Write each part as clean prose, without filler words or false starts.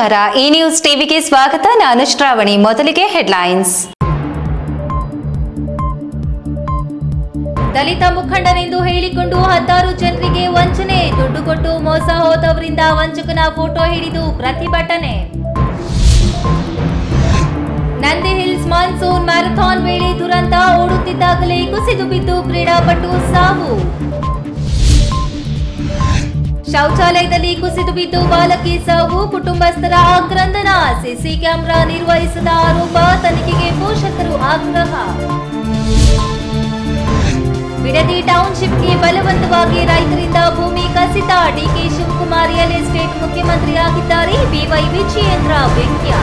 ನಮಸ್ಕಾರ, ಈ ನ್ಯೂಸ್ ಟಿವಿಗೆ ಸ್ವಾಗತ. ನಾನು ಶ್ರಾವಣಿ. ಮೊದಲಿಗೆ ಹೆಡ್ಲೈನ್ಸ್. ದಲಿತ ಮುಖಂಡನೆಂದು ಹೇಳಿಕೊಂಡು 16 ಜನರಿಗೆ ವಂಚನೆ, ದುಡ್ಡು ಕೊಟ್ಟು ಮೋಸ ಹೋದವರಿಂದ ವಂಚಕನ ಫೋಟೋ ಹಿಡಿದು ಪ್ರತಿಭಟನೆ. ನಂದಿ ಹಿಲ್ಸ್ ಮಾನ್ಸೂನ್ ಮ್ಯಾರಥಾನ್ ವೇಳೆ ದುರಂತ, ಓಡುತ್ತಿದ್ದಾಗಲೇ ಕುಸಿದು ಬಿದ್ದು ಕ್ರೀಡಾಪಟು ಸಾವು. ಶೌಚಾಲಯದಲ್ಲಿ ಕುಸಿದು ಬಿದ್ದು ಬಾಲಕಿ ಸಾವು, ಕುಟುಂಬಸ್ಥರ ಆಕ್ರಂದನ. ಸಿಸಿ ಕ್ಯಾಮೆರಾ ನಿರ್ವಹಿಸದ ಆರೋಪ, ತನಿಖೆಗೆ ಪೋಷಕರು ಆಗ್ರಹ. ಬಿಡದಿ ಟೌನ್ಶಿಪ್ಗೆ ಬಲವಂತವಾಗಿ ರೈತರಿಂದ ಭೂಮಿ ಕಸಿತ, ಡಿಕೆ ಶಿವಕುಮಾರ್ ರಿಯಲ್ ಎಸ್ಟೇಟ್ ಮುಖ್ಯಮಂತ್ರಿಯಾಗಿದ್ದಾರೆ, ಬಿವೈ ವಿಜಯೇಂದ್ರ ವ್ಯಂಗ್ಯ.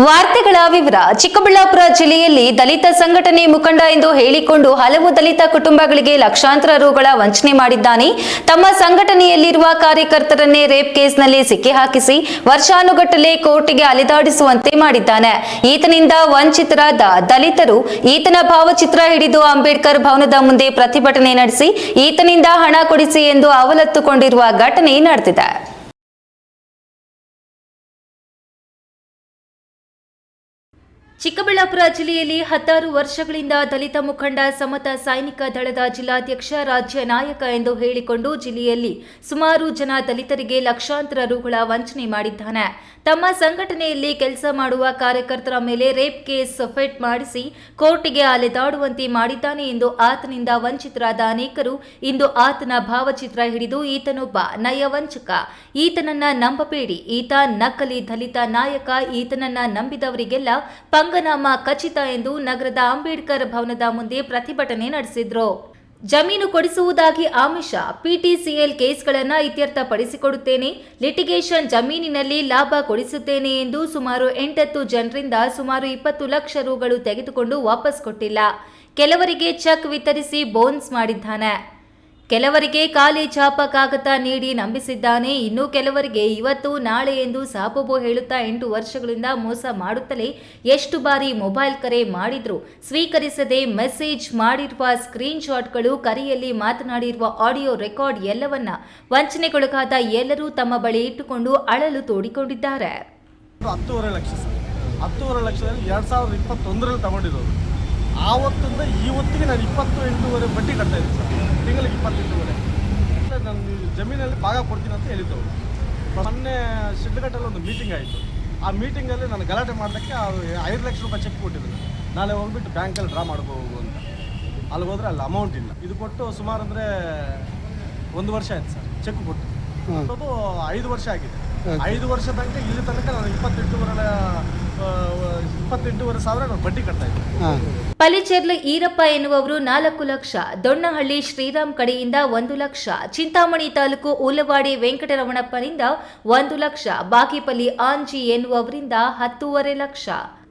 ವಾರ್ತೆಗಳ ವಿವರ. ಚಿಕ್ಕಬಳ್ಳಾಪುರ ಜಿಲ್ಲೆಯಲ್ಲಿ ದಲಿತ ಸಂಘಟನೆ ಮುಖಂಡ ಎಂದು ಹೇಳಿಕೊಂಡು ಹಲವು ದಲಿತ ಕುಟುಂಬಗಳಿಗೆ ಲಕ್ಷಾಂತರ ರುಗಳ ವಂಚನೆ ಮಾಡಿದ್ದಾನೆ. ತಮ್ಮ ಸಂಘಟನೆಯಲ್ಲಿರುವ ಕಾರ್ಯಕರ್ತರನ್ನೇ ರೇಪ್ ಕೇಸ್ನಲ್ಲಿ ಸಿಕ್ಕಿ ಹಾಕಿಸಿ ವರ್ಷಾನುಗಟ್ಟಲೆ ಕೋರ್ಟಿಗೆ ಅಲೆದಾಡಿಸುವಂತೆ ಮಾಡಿದ್ದಾನೆ. ಈತನಿಂದ ವಂಚಿತರಾದ ದಲಿತರು ಈತನ ಭಾವಚಿತ್ರ ಹಿಡಿದು ಅಂಬೇಡ್ಕರ್ ಭವನದ ಮುಂದೆ ಪ್ರತಿಭಟನೆ ನಡೆಸಿ ಈತನಿಂದ ಹಣ ಕೊಡಿಸಿ ಎಂದು ಅವಲತ್ತುಕೊಂಡಿರುವ ಘಟನೆ ನಡೆದಿದೆ. ಚಿಕ್ಕಬಳ್ಳಾಪುರ ಜಿಲ್ಲೆಯಲ್ಲಿ 16 ವರ್ಷಗಳಿಂದ ದಲಿತ ಮುಖಂಡ, ಸಮತ ಸೈನಿಕ ದಳದ ಜಿಲ್ಲಾಧ್ಯಕ್ಷ, ರಾಜ್ಯ ನಾಯಕ ಎಂದು ಹೇಳಿಕೊಂಡು ಜಿಲ್ಲೆಯಲ್ಲಿ ಸುಮಾರು ಜನ ದಲಿತರಿಗೆ ಲಕ್ಷಾಂತರ ರುಗಳ ವಂಚನೆ ಮಾಡಿದ್ದಾನೆ. ತಮ್ಮ ಸಂಘಟನೆಯಲ್ಲಿ ಕೆಲಸ ಮಾಡುವ ಕಾರ್ಯಕರ್ತರ ಮೇಲೆ ರೇಪ್ ಕೇಸ್ ಫೆಟ್ ಮಾಡಿಸಿ ಕೋರ್ಟಿಗೆ ಅಲೆದಾಡುವಂತೆ ಮಾಡಿದ್ದಾನೆ ಎಂದು ಆತನಿಂದ ವಂಚಿತರಾದ ಅನೇಕರು ಇಂದು ಆತನ ಭಾವಚಿತ್ರ ಹಿಡಿದು ಈತನೊಬ್ಬ ನಯವಂಚಕ, ಈತನನ್ನ ನಂಬಬೇಡಿ, ಈತ ನಕಲಿ ದಲಿತ ನಾಯಕ, ಈತನನ್ನ ನಂಬಿದವರಿಗೆಲ್ಲ ಪಂಗನಾಮ ಖಚಿತ ಎಂದು ನಗರದ ಅಂಬೇಡ್ಕರ್ ಭವನದ ಮುಂದೆ ಪ್ರತಿಭಟನೆ ನಡೆಸಿದ್ರು. ಜಮೀನು ಕೊಡಿಸುವುದಾಗಿ ಆಮಿಷ, ಪಿಟಿಸಿಎಲ್ ಕೇಸ್ಗಳನ್ನು ಇತ್ಯರ್ಥಪಡಿಸಿಕೊಡುತ್ತೇನೆ, ಲಿಟಿಗೇಷನ್ ಜಮೀನಿನಲ್ಲಿ ಲಾಭ ಕೊಡಿಸುತ್ತೇನೆ ಎಂದು ಸುಮಾರು 8 ಜನರಿಂದ ಸುಮಾರು 20 ಲಕ್ಷ ರುಗಳು ತೆಗೆದುಕೊಂಡು ವಾಪಸ್ ಕೊಟ್ಟಿಲ್ಲ. ಕೆಲವರಿಗೆ ಚೆಕ್ ವಿತರಿಸಿ ಬೋನ್ಸ್ ಮಾಡಿದ್ದಾನೆ, ಕೆಲವರಿಗೆ ಖಾಲಿ ಚಾಪ ಕಾಗದ ನೀಡಿ ನಂಬಿಸಿದ್ದಾನೆ. ಇನ್ನು ಕೆಲವರಿಗೆ ಇವತ್ತು ನಾಳೆ ಎಂದು ಸಾಬೂಬು ಹೇಳುತ್ತಾ 8 ವರ್ಷಗಳಿಂದ ಮೋಸ ಮಾಡುತ್ತಲೇ ಎಷ್ಟು ಬಾರಿ ಮೊಬೈಲ್ ಕರೆ ಮಾಡಿದ್ರು ಸ್ವೀಕರಿಸದೆ ಮೆಸೇಜ್ ಮಾಡಿರುವ ಸ್ಕ್ರೀನ್ ಶಾಟ್ಗಳು, ಕರೆಯಲ್ಲಿ ಮಾತನಾಡಿರುವ ಆಡಿಯೋ ರೆಕಾರ್ಡ್ ಎಲ್ಲವನ್ನ ವಂಚನೆಗೊಳಗಾದ ಎಲ್ಲರೂ ತಮ್ಮ ಬಳಿ ಇಟ್ಟುಕೊಂಡು ಅಳಲು ತೋಡಿಕೊಂಡಿದ್ದಾರೆ. 10.5 ಲಕ್ಷ ಸರ್, 10.5 ಲಕ್ಷದಲ್ಲಿ 2021ರಲ್ಲಿ ತಗೊಂಡಿರೋದು. ಆವತ್ತಿಂದ ಇವತ್ತಿಗೆ ನಾನು 28.5 ಬಡ್ಡಿ ಕಟ್ತಾ ಇದ್ದೀನಿ ಸರ್, ತಿಂಗಳಿಗೆ 28.5. ನಾನು ಜಮೀನಲ್ಲಿ ಭಾಗ ಕೊಡ್ತೀನಿ ಅಂತ ಹೇಳಿದ್ದವು. ಮೊನ್ನೆ ಶಿಡ್ಲಘಟ್ಟಲ್ಲಿ ಒಂದು ಮೀಟಿಂಗ್ ಆಯಿತು. ಆ ಮೀಟಿಂಗಲ್ಲಿ ನಾನು ಗಲಾಟೆ ಮಾಡೋದಕ್ಕೆ 5 ಲಕ್ಷ ರೂಪಾಯಿ ಚೆಕ್ ಕೊಟ್ಟಿದ್ದೀನಿ. ನಾಳೆ ಹೋಗ್ಬಿಟ್ಟು ಬ್ಯಾಂಕಲ್ಲಿ ಡ್ರಾ ಮಾಡ್ಬೋದು ಅಂತ. ಅಲ್ಲಿ ಹೋದರೆ ಅಲ್ಲಿ ಅಮೌಂಟ್ ಇಲ್ಲ. ಇದು ಕೊಟ್ಟು ಸುಮಾರು ಅಂದರೆ 1 ವರ್ಷ ಆಯ್ತು ಸರ್ ಚೆಕ್ ಕೊಟ್ಟು. ಅದು 5 ವರ್ಷ ಆಗಿದೆ. 5 ವರ್ಷ ತನಕ ಇಲ್ಲಿ ತನಕ ನಾನು 28.5 ಸಾವಿರ ನಾನು ಬಡ್ಡಿ ಕಟ್ತಾ ಇದ್ದೀನಿ. ಪಲಿಚೆರ್ಲ ಈರಪ್ಪ ಎನ್ನುವವರು 4 ಲಕ್ಷ, ದೊಣ್ಣಹಳ್ಳಿ ಶ್ರೀರಾಮ್ ಕಡೆಯಿಂದ 1 ಲಕ್ಷ, ಚಿಂತಾಮಣಿ ತಾಲೂಕು ಉಲವಾಡಿ ವೆಂಕಟರಮಣಪ್ಪನಿಂದ 1 ಲಕ್ಷ, ಬಾಗೇಪಲ್ಲಿ ಆಂಜಿ ಎನ್ನುವವರಿಂದ 10.5 ಲಕ್ಷ,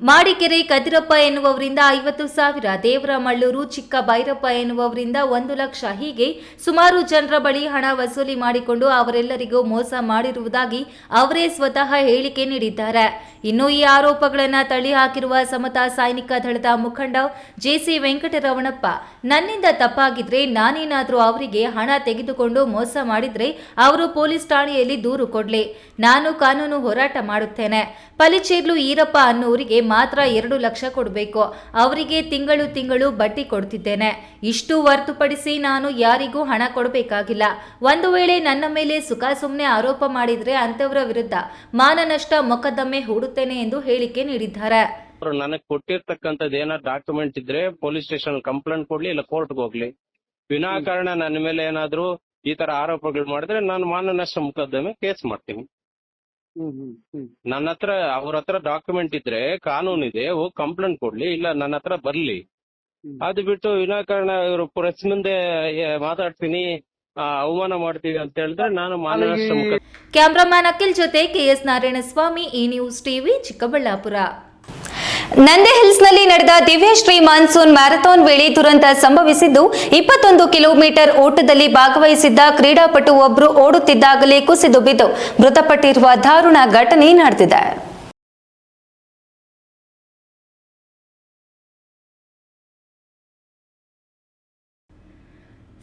ಮಾಡಿಕೆರೆ ಕದಿರಪ್ಪ ಎನ್ನುವವರಿಂದ 50,000, ದೇವರ ಮಳ್ಳೂರು ಚಿಕ್ಕ ಭೈರಪ್ಪ ಎನ್ನುವವರಿಂದ 1 ಲಕ್ಷ, ಹೀಗೆ ಸುಮಾರು ಜನರ ಬಳಿ ಹಣ ವಸೂಲಿ ಮಾಡಿಕೊಂಡು ಅವರೆಲ್ಲರಿಗೂ ಮೋಸ ಮಾಡಿರುವುದಾಗಿ ಅವರೇ ಸ್ವತಃ ಹೇಳಿಕೆ ನೀಡಿದ್ದಾರೆ. ಇನ್ನು ಈ ಆರೋಪಗಳನ್ನು ತಳ್ಳಿ ಹಾಕಿರುವ ಸಮತಾ ಸೈನಿಕ ದಳದ ಮುಖಂಡ ಜೆಸಿ ವೆಂಕಟರಮಣಪ್ಪ, ನನ್ನಿಂದ ತಪ್ಪಾಗಿದ್ರೆ ನಾನೇನಾದ್ರೂ ಅವರಿಗೆ ಹಣ ತೆಗೆದುಕೊಂಡು ಮೋಸ ಮಾಡಿದ್ರೆ ಅವರು ಪೊಲೀಸ್ ಠಾಣೆಯಲ್ಲಿ ದೂರು ಕೊಡ್ಲಿ, ನಾನು ಕಾನೂನು ಹೋರಾಟ ಮಾಡುತ್ತೇನೆ. ಪಲಿಚೇರ್ಲು ಈರಪ್ಪ ಅನ್ನೋರಿಗೆ ಮಾತ್ರ 2 ಲಕ್ಷ ಕೊಡಬೇಕು, ಅವರಿಗೆ ತಿಂಗಳು ಬಡ್ಡಿ ಕೊಡ್ತಿದ್ದೇನೆ. ಇಷ್ಟು ಹೊರತುಪಡಿಸಿ ನಾನು ಯಾರಿಗೂ ಹಣ ಕೊಡಬೇಕಾಗಿಲ್ಲ. ಒಂದು ವೇಳೆ ನನ್ನ ಮೇಲೆ ಸುಮ್ಮನೆ ಆರೋಪ ಮಾಡಿದ್ರೆ ಅಂತವರ ವಿರುದ್ಧ ಮಾನನಷ್ಟ ಮೊಕದ್ದಮೆ ಹೂಡುತ್ತೇನೆ ಎಂದು ಹೇಳಿಕೆ ನೀಡಿದ್ದಾರೆ. ನನಗೆ ಕೊಟ್ಟಿರ್ತಕ್ಕಂಥದ್ದು ಏನಾದ್ರು ಡಾಕ್ಯುಮೆಂಟ್ ಇದ್ರೆ ಪೊಲೀಸ್ ಸ್ಟೇಷನ್ ಕಂಪ್ಲೇಂಟ್ ಕೊಡ್ಲಿ, ಇಲ್ಲ ಕೋರ್ಟ್ಗೆ ಹೋಗ್ಲಿ. ವಿನಾಕಾರಣ ನನ್ನ ಮೇಲೆ ಏನಾದ್ರು ಈ ತರ ಆರೋಪಗಳು ಮಾಡಿದ್ರೆ ನಾನು ಮಾನನಷ್ಟ ಮೊಕದ್ದಮೆ ಕೇಸ್ ಮಾಡ್ತೀನಿ. ನನ್ನ ಹತ್ರ ಅವ್ರ ಹತ್ರ ಡಾಕ್ಯುಮೆಂಟ್ ಇದ್ರೆ ಕಾನೂನಿದೆ, ಹೋಗಿ ಕಂಪ್ಲೇಂಟ್ ಕೊಡ್ಲಿ, ಇಲ್ಲ ನನ್ನ ಹತ್ರ ಬರ್ಲಿ. ಅದು ಬಿಟ್ಟು ವಿನಾಕಾರಣ ಇವರು ಪ್ರೆಸ್ ಮುಂದೆ ಮಾತಾಡ್ತೀನಿ, ಅವಮಾನ ಮಾಡ್ತೀವಿ ಅಂತ ಹೇಳಿದ್ರೆ ನಾನು ಮಾನನಷ್ಟ ಮೊಕದ್ದಮೆ. ಕ್ಯಾಮ್ರಾಮನ್ ಅಖಿಲ್ ಜೊತೆ KS ನಾರಾಯಣಸ್ವಾಮಿ, ಈ ನ್ಯೂಸ್ ಟಿವಿ, ಚಿಕ್ಕಬಳ್ಳಾಪುರ. ನಂದಿ ಹಿಲ್ಸ್ನಲ್ಲಿ ನಡೆದ ದಿವ್ಯಶ್ರೀ ಮಾನ್ಸೂನ್ ಮ್ಯಾರಥಾನ್ ವೇಳೆ ದುರಂತ ಸಂಭವಿಸಿದ್ದು, 21 ಕಿಲೋಮೀಟರ್ ಓಟದಲ್ಲಿ ಭಾಗವಹಿಸಿದ್ದ ಕ್ರೀಡಾಪಟು ಒಬ್ಬರು ಓಡುತ್ತಿದ್ದಾಗಲೇ ಕುಸಿದು ಬಿದ್ದು ಮೃತಪಟ್ಟಿರುವ ದಾರುಣ ಘಟನೆ ನಡೆದಿದೆ.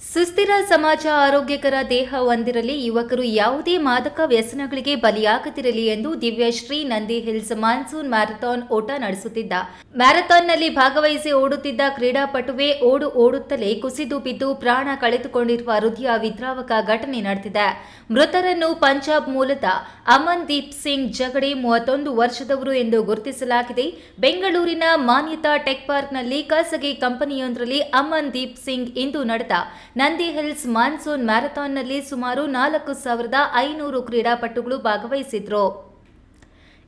ಸುಸ್ಥಿರ ಸಮಾಜ, ಆರೋಗ್ಯಕರ ದೇಹ ಹೊಂದಿರಲಿ, ಯುವಕರು ಯಾವುದೇ ಮಾದಕ ವ್ಯಸನಗಳಿಗೆ ಬಲಿಯಾಗದಿರಲಿ ಎಂದು Divyashree Nandi hills monsoon marathon ಓಟ ನಡೆಸುತ್ತಿದ್ದ. ಮ್ಯಾರಥಾನ್ನಲ್ಲಿ ಭಾಗವಹಿಸಿ ಓಡುತ್ತಿದ್ದ ಕ್ರೀಡಾಪಟುವೆ ಓಡುತ್ತಲೇ ಕುಸಿದು ಬಿದ್ದು ಪ್ರಾಣ ಕಳೆದುಕೊಂಡಿರುವ ಹೃದಯ ವಿದ್ರಾವಕ ಘಟನೆ ನಡೆದಿದೆ. ಮೃತರನ್ನು ಪಂಜಾಬ್ ಮೂಲದ ಅಮನ್ದೀಪ್ ಸಿಂಗ್ ಜಗಡೆ 31 ವರ್ಷದವರು ಎಂದು ಗುರುತಿಸಲಾಗಿದೆ. ಬೆಂಗಳೂರಿನ ಮಾನ್ಯತಾ ಟೆಕ್ ಪಾರ್ಕ್ನಲ್ಲಿ ಖಾಸಗಿ ಕಂಪನಿಯೊಂದರಲ್ಲಿ ಅಮನ್ದೀಪ್ ಸಿಂಗ್ ಇಂದು ನಡೆದ ನಂದಿ ಹಿಲ್ಸ್ ಮಾನ್ಸೂನ್ ಮ್ಯಾರಥಾನ್ನಲ್ಲಿ ಸುಮಾರು 4,500 ಕ್ರೀಡಾಪಟುಗಳು ಭಾಗವಹಿಸಿದ್ರು.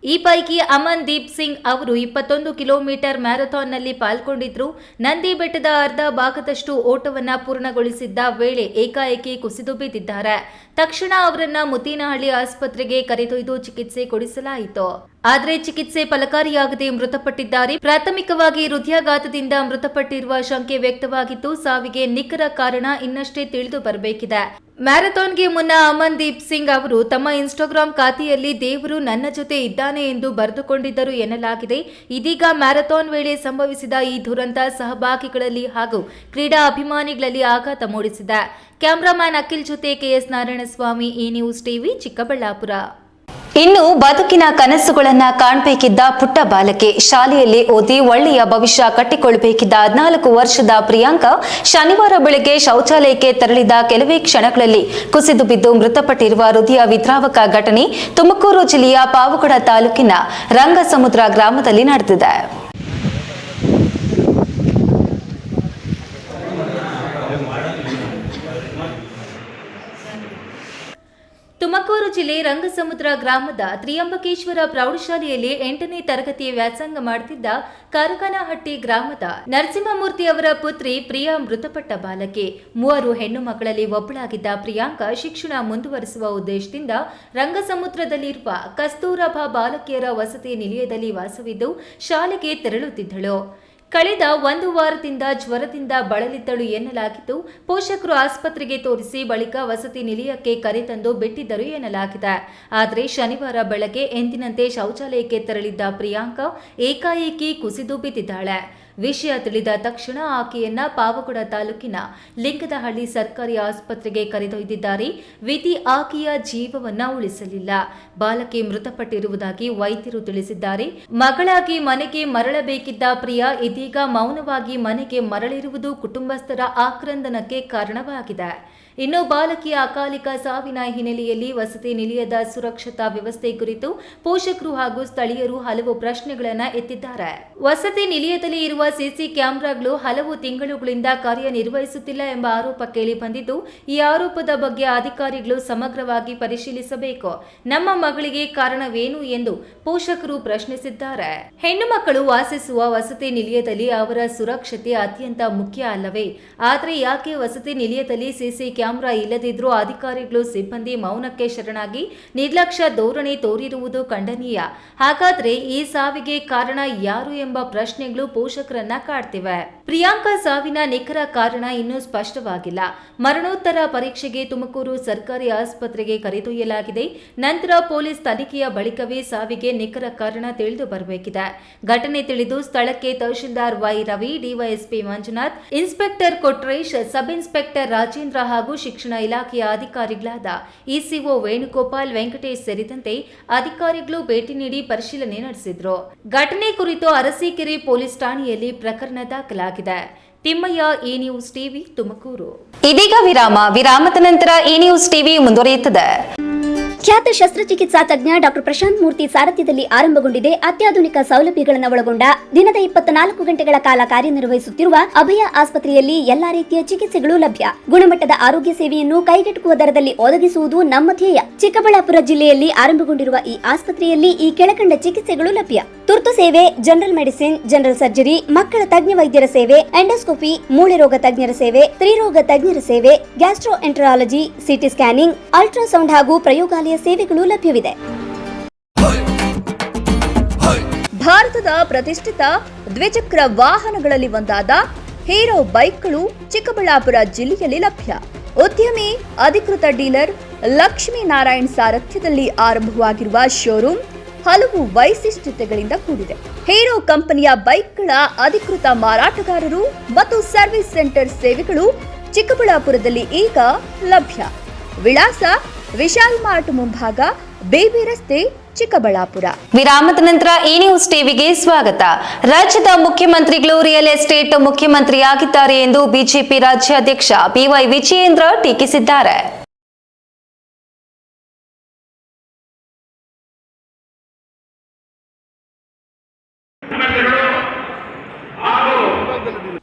ಈ ಪೈಕಿ ಅಮನ್ದೀಪ್ ಸಿಂಗ್ ಅವರು 21 ಕಿಲೋಮೀಟರ್ ಮ್ಯಾರಥಾನ್ನಲ್ಲಿ ಪಾಲ್ಗೊಂಡಿದ್ರು. ನಂದಿ ಬೆಟ್ಟದ ಅರ್ಧ ಭಾಗದಷ್ಟು ಓಟವನ್ನು ಪೂರ್ಣಗೊಳಿಸಿದ್ದ ವೇಳೆ ಏಕಾಏಕಿ ಕುಸಿದು ಬಿದ್ದಿದ್ದಾರೆ. ತಕ್ಷಣ ಅವರನ್ನ ಮುತ್ತಿನಹಳ್ಳಿ ಆಸ್ಪತ್ರೆಗೆ ಕರೆದೊಯ್ದು ಚಿಕಿತ್ಸೆ ಕೊಡಿಸಲಾಯಿತು. ಆದರೆ ಚಿಕಿತ್ಸೆ ಫಲಕಾರಿಯಾಗದೆ ಮೃತಪಟ್ಟಿದ್ದಾರೆ. ಪ್ರಾಥಮಿಕವಾಗಿ ಹೃದಯಾಘಾತದಿಂದ ಮೃತಪಟ್ಟಿರುವ ಶಂಕೆ ವ್ಯಕ್ತವಾಗಿದ್ದು, ಸಾವಿಗೆ ನಿಖರ ಕಾರಣ ಇನ್ನಷ್ಟೇ ತಿಳಿದು ಬರಬೇಕಿದೆ. ಮ್ಯಾರಥಾನ್ಗೆ ಮುನ್ನ ಅಮನ್ದೀಪ್ ಸಿಂಗ್ ಅವರು ತಮ್ಮ ಇನ್ಸ್ಟಾಗ್ರಾಂ ಖಾತೆಯಲ್ಲಿ ದೇವರು ನನ್ನ ಜೊತೆ ಇದ್ದಾನೆ ಎಂದು ಬರೆದುಕೊಂಡಿದ್ದರು ಎನ್ನಲಾಗಿದೆ. ಇದೀಗ ಮ್ಯಾರಥಾನ್ ವೇಳೆ ಸಂಭವಿಸಿದ ಈ ದುರಂತ ಸಹಭಾಗಿಗಳಲ್ಲಿ ಹಾಗೂ ಕ್ರೀಡಾ ಅಭಿಮಾನಿಗಳಲ್ಲಿ ಆಘಾತ ಮೂಡಿಸಿದೆ. ಕ್ಯಾಮರಾಮ್ಯಾನ್ ಅಖಿಲ್ ಜೊತೆ ಕೆಎಸ್ ನಾರಾಯಣಸ್ವಾಮಿ, ಈ ನ್ಯೂಸ್ ಟಿವಿ, ಚಿಕ್ಕಬಳ್ಳಾಪುರ. ಇನ್ನು ಬದುಕಿನ ಕನಸುಗಳನ್ನ ಕಾಣಬೇಕಿದ್ದ ಪುಟ್ಟ ಬಾಲಕಿ, ಶಾಲೆಯಲ್ಲಿ ಓದಿ ಒಳ್ಳೆಯ ಭವಿಷ್ಯ ಕಟ್ಟಿಕೊಳ್ಳಬೇಕಿದ್ದ 14 ವರ್ಷದ ಪ್ರಿಯಾಂಕಾ ಶನಿವಾರ ಬೆಳಗ್ಗೆ ಶೌಚಾಲಯಕ್ಕೆ ತೆರಳಿದ ಕೆಲವೇ ಕ್ಷಣಗಳಲ್ಲಿ ಕುಸಿದು ಬಿದ್ದು ಮೃತಪಟ್ಟಿರುವ ಹೃದಯ ವಿದ್ರಾವಕ ಘಟನೆ ತುಮಕೂರು ಜಿಲ್ಲೆಯ ಪಾವಗಡ ತಾಲೂಕಿನ ರಂಗಸಮುದ್ರ ಗ್ರಾಮದಲ್ಲಿ ನಡೆದಿದೆ. ತುಮಕೂರು ಜಿಲ್ಲೆ ರಂಗಸಮುದ್ರ ಗ್ರಾಮದ ತ್ರಿಯಂಬಕೇಶ್ವರ ಪ್ರೌಢಶಾಲೆಯಲ್ಲಿ 8ನೇ ತರಗತಿ ವ್ಯಾಸಂಗ ಮಾಡುತ್ತಿದ್ದ ಕರಕನಹಟ್ಟಿ ಗ್ರಾಮದ ನರಸಿಂಹಮೂರ್ತಿ ಅವರ ಪುತ್ರಿ ಪ್ರಿಯಾ ಮೃತಪಟ್ಟ ಬಾಲಕಿ. 3 ಹೆಣ್ಣು ಮಕ್ಕಳಲ್ಲಿ ಒಬ್ಬಳಾಗಿದ್ದ ಪ್ರಿಯಾಂಕಾ ಶಿಕ್ಷಣ ಮುಂದುವರಿಸುವ ಉದ್ದೇಶದಿಂದ ರಂಗಸಮುದ್ರದಲ್ಲಿರುವ ಕಸ್ತೂರಬಾ ಬಾಲಕಿಯರ ವಸತಿ ನಿಲಯದಲ್ಲಿ ವಾಸವಿದ್ದು ಶಾಲೆಗೆ ತೆರಳುತ್ತಿದ್ದಳು. ಕಳೆದ 1 ವಾರದಿಂದ ಜ್ವರದಿಂದ ಬಳಲಿದ್ದಳು ಎನ್ನಲಾಗಿದ್ದು, ಪೋಷಕರು ಆಸ್ಪತ್ರೆಗೆ ತೋರಿಸಿ ಬಳಿಕ ವಸತಿ ನಿಲಯಕ್ಕೆ ಕರೆತಂದು ಬಿಟ್ಟಿದ್ದರು ಎನ್ನಲಾಗಿದೆ. ಆದರೆ ಶನಿವಾರ ಬೆಳಗ್ಗೆ ಎಂದಿನಂತೆ ಶೌಚಾಲಯಕ್ಕೆ ತೆರಳಿದ್ದ ಪ್ರಿಯಾಂಕಾ ಏಕಾಏಕಿ ಕುಸಿದು ಬಿದ್ದಿದ್ದಾಳೆ. ವಿಷಯ ತಿಳಿದ ತಕ್ಷಣ ಆಕೆಯನ್ನ ಪಾವಗಡ ತಾಲೂಕಿನ ಲಿಂಗದಹಳ್ಳಿ ಸರ್ಕಾರಿ ಆಸ್ಪತ್ರೆಗೆ ಕರೆದೊಯ್ದಿದ್ದಾರೆ. ವಿಧಿ ಆಕೆಯ ಜೀವವನ್ನ ಉಳಿಸಲಿಲ್ಲ. ಬಾಲಕಿ ಮೃತಪಟ್ಟಿರುವುದಾಗಿ ವೈದ್ಯರು ತಿಳಿಸಿದ್ದಾರೆ. ಮಗಳಾಗಿ ಮನೆಗೆ ಮರಳಬೇಕಿದ್ದ ಪ್ರಿಯಾ ಇದೀಗ ಮೌನವಾಗಿ ಮನೆಗೆ ಮರಳಿರುವುದು ಕುಟುಂಬಸ್ಥರ ಆಕ್ರಂದನಕ್ಕೆ ಕಾರಣವಾಗಿದೆ. ಇನ್ನು ಬಾಲಕಿಯ ಅಕಾಲಿಕ ಸಾವಿನ ಹಿನ್ನೆಲೆಯಲ್ಲಿ ವಸತಿ ನಿಲಯದ ಸುರಕ್ಷತಾ ವ್ಯವಸ್ಥೆ ಕುರಿತು ಪೋಷಕರು ಹಾಗೂ ಸ್ಥಳೀಯರು ಹಲವು ಪ್ರಶ್ನೆಗಳನ್ನು ಎತ್ತಿದ್ದಾರೆ. ವಸತಿ ನಿಲಯದಲ್ಲಿ ಇರುವ ಸಿಸಿ ಕ್ಯಾಮೆರಾಗಳು ಹಲವು ತಿಂಗಳುಗಳಿಂದ ಕಾರ್ಯನಿರ್ವಹಿಸುತ್ತಿಲ್ಲ ಎಂಬ ಆರೋಪ ಕೇಳಿ ಬಂದಿದ್ದು, ಈ ಆರೋಪದ ಬಗ್ಗೆ ಅಧಿಕಾರಿಗಳು ಸಮಗ್ರವಾಗಿ ಪರಿಶೀಲಿಸಬೇಕು. ನಮ್ಮ ಮಗಳಿಗೆ ಕಾರಣವೇನು ಎಂದು ಪೋಷಕರು ಪ್ರಶ್ನಿಸಿದ್ದಾರೆ. ಹೆಣ್ಣು ಮಕ್ಕಳು ವಾಸಿಸುವ ವಸತಿ ನಿಲಯದಲ್ಲಿ ಅವರ ಸುರಕ್ಷತೆ ಅತ್ಯಂತ ಮುಖ್ಯ ಅಲ್ಲವೇ? ಆದರೆ ಯಾಕೆ ವಸತಿ ನಿಲಯದಲ್ಲಿ ಸಿಸಿ ಕ್ಯಾಮೆರಾ ಇಲ್ಲದಿದ್ರೂ ಅಧಿಕಾರಿಗಳು ಸಿಬ್ಬಂದಿ ಮೌನಕ್ಕೆ ಶರಣಾಗಿ ನಿರ್ಲಕ್ಷ್ಯ ಧೋರಣೆ ತೋರಿರುವುದು ಖಂಡನೀಯ. ಹಾಗಾದ್ರೆ ಈ ಸಾವಿಗೆ ಕಾರಣ ಯಾರು ಎಂಬ ಪ್ರಶ್ನೆಗಳು ಪೋಷಕರನ್ನ ಕಾಡ್ತಿವೆ. ಪ್ರಿಯಾಂಕಾ ಸಾವಿನ ನಿಖರ ಕಾರಣ ಇನ್ನೂ ಸ್ಪಷ್ಟವಾಗಿಲ್ಲ. ಮರಣೋತ್ತರ ಪರೀಕ್ಷೆಗೆ ತುಮಕೂರು ಸರ್ಕಾರಿ ಆಸ್ಪತ್ರೆಗೆ ಕರೆದೊಯ್ಯಲಾಗಿದೆ. ನಂತರ ಪೊಲೀಸ್ ತನಿಖೆಯ ಬಳಿಕವೇ ಸಾವಿಗೆ ನಿಖರ ಕಾರಣ ತಿಳಿದು ಬರಬೇಕಿದೆ. ಘಟನೆ ತಿಳಿದು ಸ್ಥಳಕ್ಕೆ tahsildar Y Ravi, DYSP Manjunath, inspector Kotresh, sub inspector Rajendra ಹಾಗೂ ಶಿಕ್ಷಣ ಇಲಾಖೆಯ ಅಧಿಕಾರಿಗಳಾದ ಇಸಿಒ ವೇಣುಗೋಪಾಲ್, ವೆಂಕಟೇಶ್ ಸೇರಿದಂತೆ ಅಧಿಕಾರಿಗಳು ಭೇಟಿ ನೀಡಿ ಪರಿಶೀಲನೆ ನಡೆಸಿದ್ರು. ಘಟನೆ ಕುರಿತು ಅರಸೀಕೆರೆ ಪೊಲೀಸ್ ಠಾಣೆಯಲ್ಲಿ ಪ್ರಕರಣ ದಾಖಲಾಗಿದೆ. ತಿಮ್ಮಯ್ಯ, ಈ ನ್ಯೂಸ್ ಟಿವಿ, ತುಮಕೂರು. ಇದೀಗ ವಿರಾಮದ ನಂತರ ಈ ನ್ಯೂಸ್ ಟಿವಿ ಮುಂದುವರಿಯುತ್ತದೆ. ಖ್ಯಾತ ಶಸ್ತ್ರಚಿಕಿತ್ಸಾ ತಜ್ಞ ಡಾಕ್ಟರ್ ಪ್ರಶಾಂತ್ ಮೂರ್ತಿ ಸಾರಥ್ಯದಲ್ಲಿ ಆರಂಭಗೊಂಡಿದೆ. ಅತ್ಯಾಧುನಿಕ ಸೌಲಭ್ಯಗಳನ್ನು ಒಳಗೊಂಡ ದಿನದ 24 ಗಂಟೆಗಳ ಕಾಲ ಕಾರ್ಯನಿರ್ವಹಿಸುತ್ತಿರುವ ಅಭಯ ಆಸ್ಪತ್ರೆಯಲ್ಲಿ ಎಲ್ಲಾ ರೀತಿಯ ಚಿಕಿತ್ಸೆಗಳು ಲಭ್ಯ. ಗುಣಮಟ್ಟದ ಆರೋಗ್ಯ ಸೇವೆಯನ್ನು ಕೈಗೆಟುಕುವ ದರದಲ್ಲಿ ಒದಗಿಸುವುದು ನಮ್ಮ ಧ್ಯೇಯ. ಚಿಕ್ಕಬಳ್ಳಾಪುರ ಜಿಲ್ಲೆಯಲ್ಲಿ ಆರಂಭಗೊಂಡಿರುವ ಈ ಆಸ್ಪತ್ರೆಯಲ್ಲಿ ಈ ಕೆಳಕಂಡ ಚಿಕಿತ್ಸೆಗಳು ಲಭ್ಯ: ತುರ್ತು ಸೇವೆ, ಜನರಲ್ ಮೆಡಿಸಿನ್, ಜನರಲ್ ಸರ್ಜರಿ, ಮಕ್ಕಳ ತಜ್ಞ ವೈದ್ಯರ ಸೇವೆ, ಎಂಡೋಸ್ಕೋಪಿ, ಮೂಳೆ ರೋಗ ತಜ್ಞರ ಸೇವೆ, ಸ್ತ್ರೀರೋಗ ತಜ್ಞರ ಸೇವೆ, gastro enterology, CT scanning, ultrasound ಹಾಗೂ ಪ್ರಯೋಗಾಲಯ ಸೇವೆಗಳು ಲಭ್ಯವಿದೆ. ಭಾರತದ ಪ್ರತಿಷ್ಠಿತ ದ್ವಿಚಕ್ರ ವಾಹನಗಳಲ್ಲಿ ಒಂದಾದ ಹೀರೋ ಬೈಕ್ಗಳು ಚಿಕ್ಕಬಳ್ಳಾಪುರ ಜಿಲ್ಲೆಯಲ್ಲಿ ಲಭ್ಯ. ಉದ್ಯಮಿ ಅಧಿಕೃತ ಡೀಲರ್ ಲಕ್ಷ್ಮೀನಾರಾಯಣ್ ಸಾರಥ್ಯದಲ್ಲಿ ಆರಂಭವಾಗಿರುವ ಶೋರೂಮ್ ಹಲವು ವೈಶಿಷ್ಟ್ಯತೆಗಳಿಂದ ಕೂಡಿದೆ. ಹೀರೋ ಕಂಪನಿಯ ಬೈಕ್ಗಳ ಅಧಿಕೃತ ಮಾರಾಟಗಾರರು ಮತ್ತು ಸರ್ವಿಸ್ ಸೆಂಟರ್ ಸೇವೆಗಳು ಚಿಕ್ಕಬಳ್ಳಾಪುರದಲ್ಲಿ ಈಗ ಲಭ್ಯ. ವಿಳಾಸ ವಿಶಾಲ್ ಮಾರ್ಟ್ ಮುಂಭಾಗ, ಬೇಬಿ ರಸ್ತೆ, ಚಿಕ್ಕಬಳ್ಳಾಪುರ. ವಿರಾಮದ ನಂತರ ಈ ನ್ಯೂಸ್ ಟಿವಿಗೆ ಸ್ವಾಗತ. ರಾಜ್ಯದ ಮುಖ್ಯಮಂತ್ರಿಗಳು ರಿಯಲ್ ಎಸ್ಟೇಟ್ ಮುಖ್ಯಮಂತ್ರಿಯಾಗಿದ್ದಾರೆ ಎಂದು ಬಿಜೆಪಿ ರಾಜ್ಯಾಧ್ಯಕ್ಷ ಬಿವೈ ವಿಜಯೇಂದ್ರ ಟೀಕಿಸಿದ್ದಾರೆ.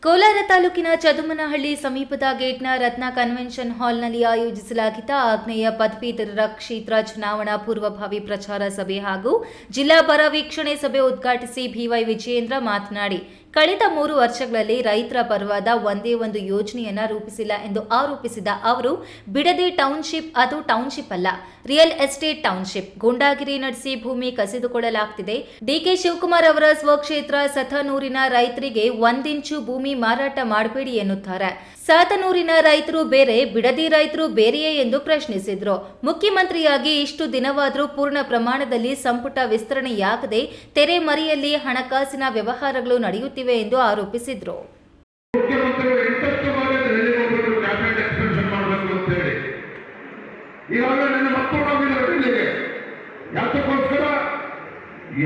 ಕೋಲಾರ ತಾಲೂಕಿನ ಚದುಮನಹಳ್ಳಿ ಸಮೀಪದ ಗೇಟ್ನ ರತ್ನ ಕನ್ವೆನ್ಷನ್ ಹಾಲ್ನಲ್ಲಿ ಆಯೋಜಿಸಲಾಗಿದ್ದ ಆಗ್ನೇಯ ಪದವೀಧರರ ಕ್ಷೇತ್ರ ಚುನಾವಣಾ ಪೂರ್ವಭಾವಿ ಪ್ರಚಾರ ಸಭೆ ಹಾಗೂ ಜಿಲ್ಲಾ ಬರ ವೀಕ್ಷಣೆ ಸಭೆ ಉದ್ಘಾಟಿಸಿ ಬಿವೈ ವಿಜಯೇಂದ್ರ ಮಾತನಾಡಿ, ಕಳೆದ 3 ವರ್ಷಗಳಲ್ಲಿ ರೈತರ ಪರವಾದ ಒಂದೇ ಒಂದು ಯೋಜನೆಯನ್ನ ರೂಪಿಸಿಲ್ಲ ಎಂದು ಆರೋಪಿಸಿದ ಅವರು, ಬಿಡದಿ ಟೌನ್ಶಿಪ್ ಅದು ಟೌನ್ಶಿಪ್ ಅಲ್ಲ, ರಿಯಲ್ ಎಸ್ಟೇಟ್ ಟೌನ್ಶಿಪ್. ಗೂಂಡಾಗಿರಿ ನಡೆಸಿ ಭೂಮಿ ಕಸಿದುಕೊಳ್ಳಲಾಗ್ತಿದೆ. ಡಿಕೆ ಶಿವಕುಮಾರ್ ಅವರ ಸ್ವಕ್ಷೇತ್ರ ಸತನೂರಿನ ರೈತರಿಗೆ 1 ಇಂಚು ಭೂಮಿ ಮಾರಾಟ ಮಾಡಬೇಡಿ ಎನ್ನುತ್ತಾರೆ. ಸಾತನೂರಿನ ರೈತರು ಬೇರೆ, ಬಿಡದಿ ರೈತರು ಬೇರೆಯೇ ಎಂದು ಪ್ರಶ್ನಿಸಿದ್ರು. ಮುಖ್ಯಮಂತ್ರಿಯಾಗಿ ಇಷ್ಟು ದಿನವಾದರೂ ಪೂರ್ಣ ಪ್ರಮಾಣದಲ್ಲಿ ಸಂಪುಟ ವಿಸ್ತರಣೆಯಾಗದೆ ತೆರೆಮರೆಯಲ್ಲಿ ಹಣಕಾಸಿನ ವ್ಯವಹಾರಗಳು ನಡೆಯುತ್ತಿವೆ ಎಂದು ಆರೋಪಿಸಿದ್ರು.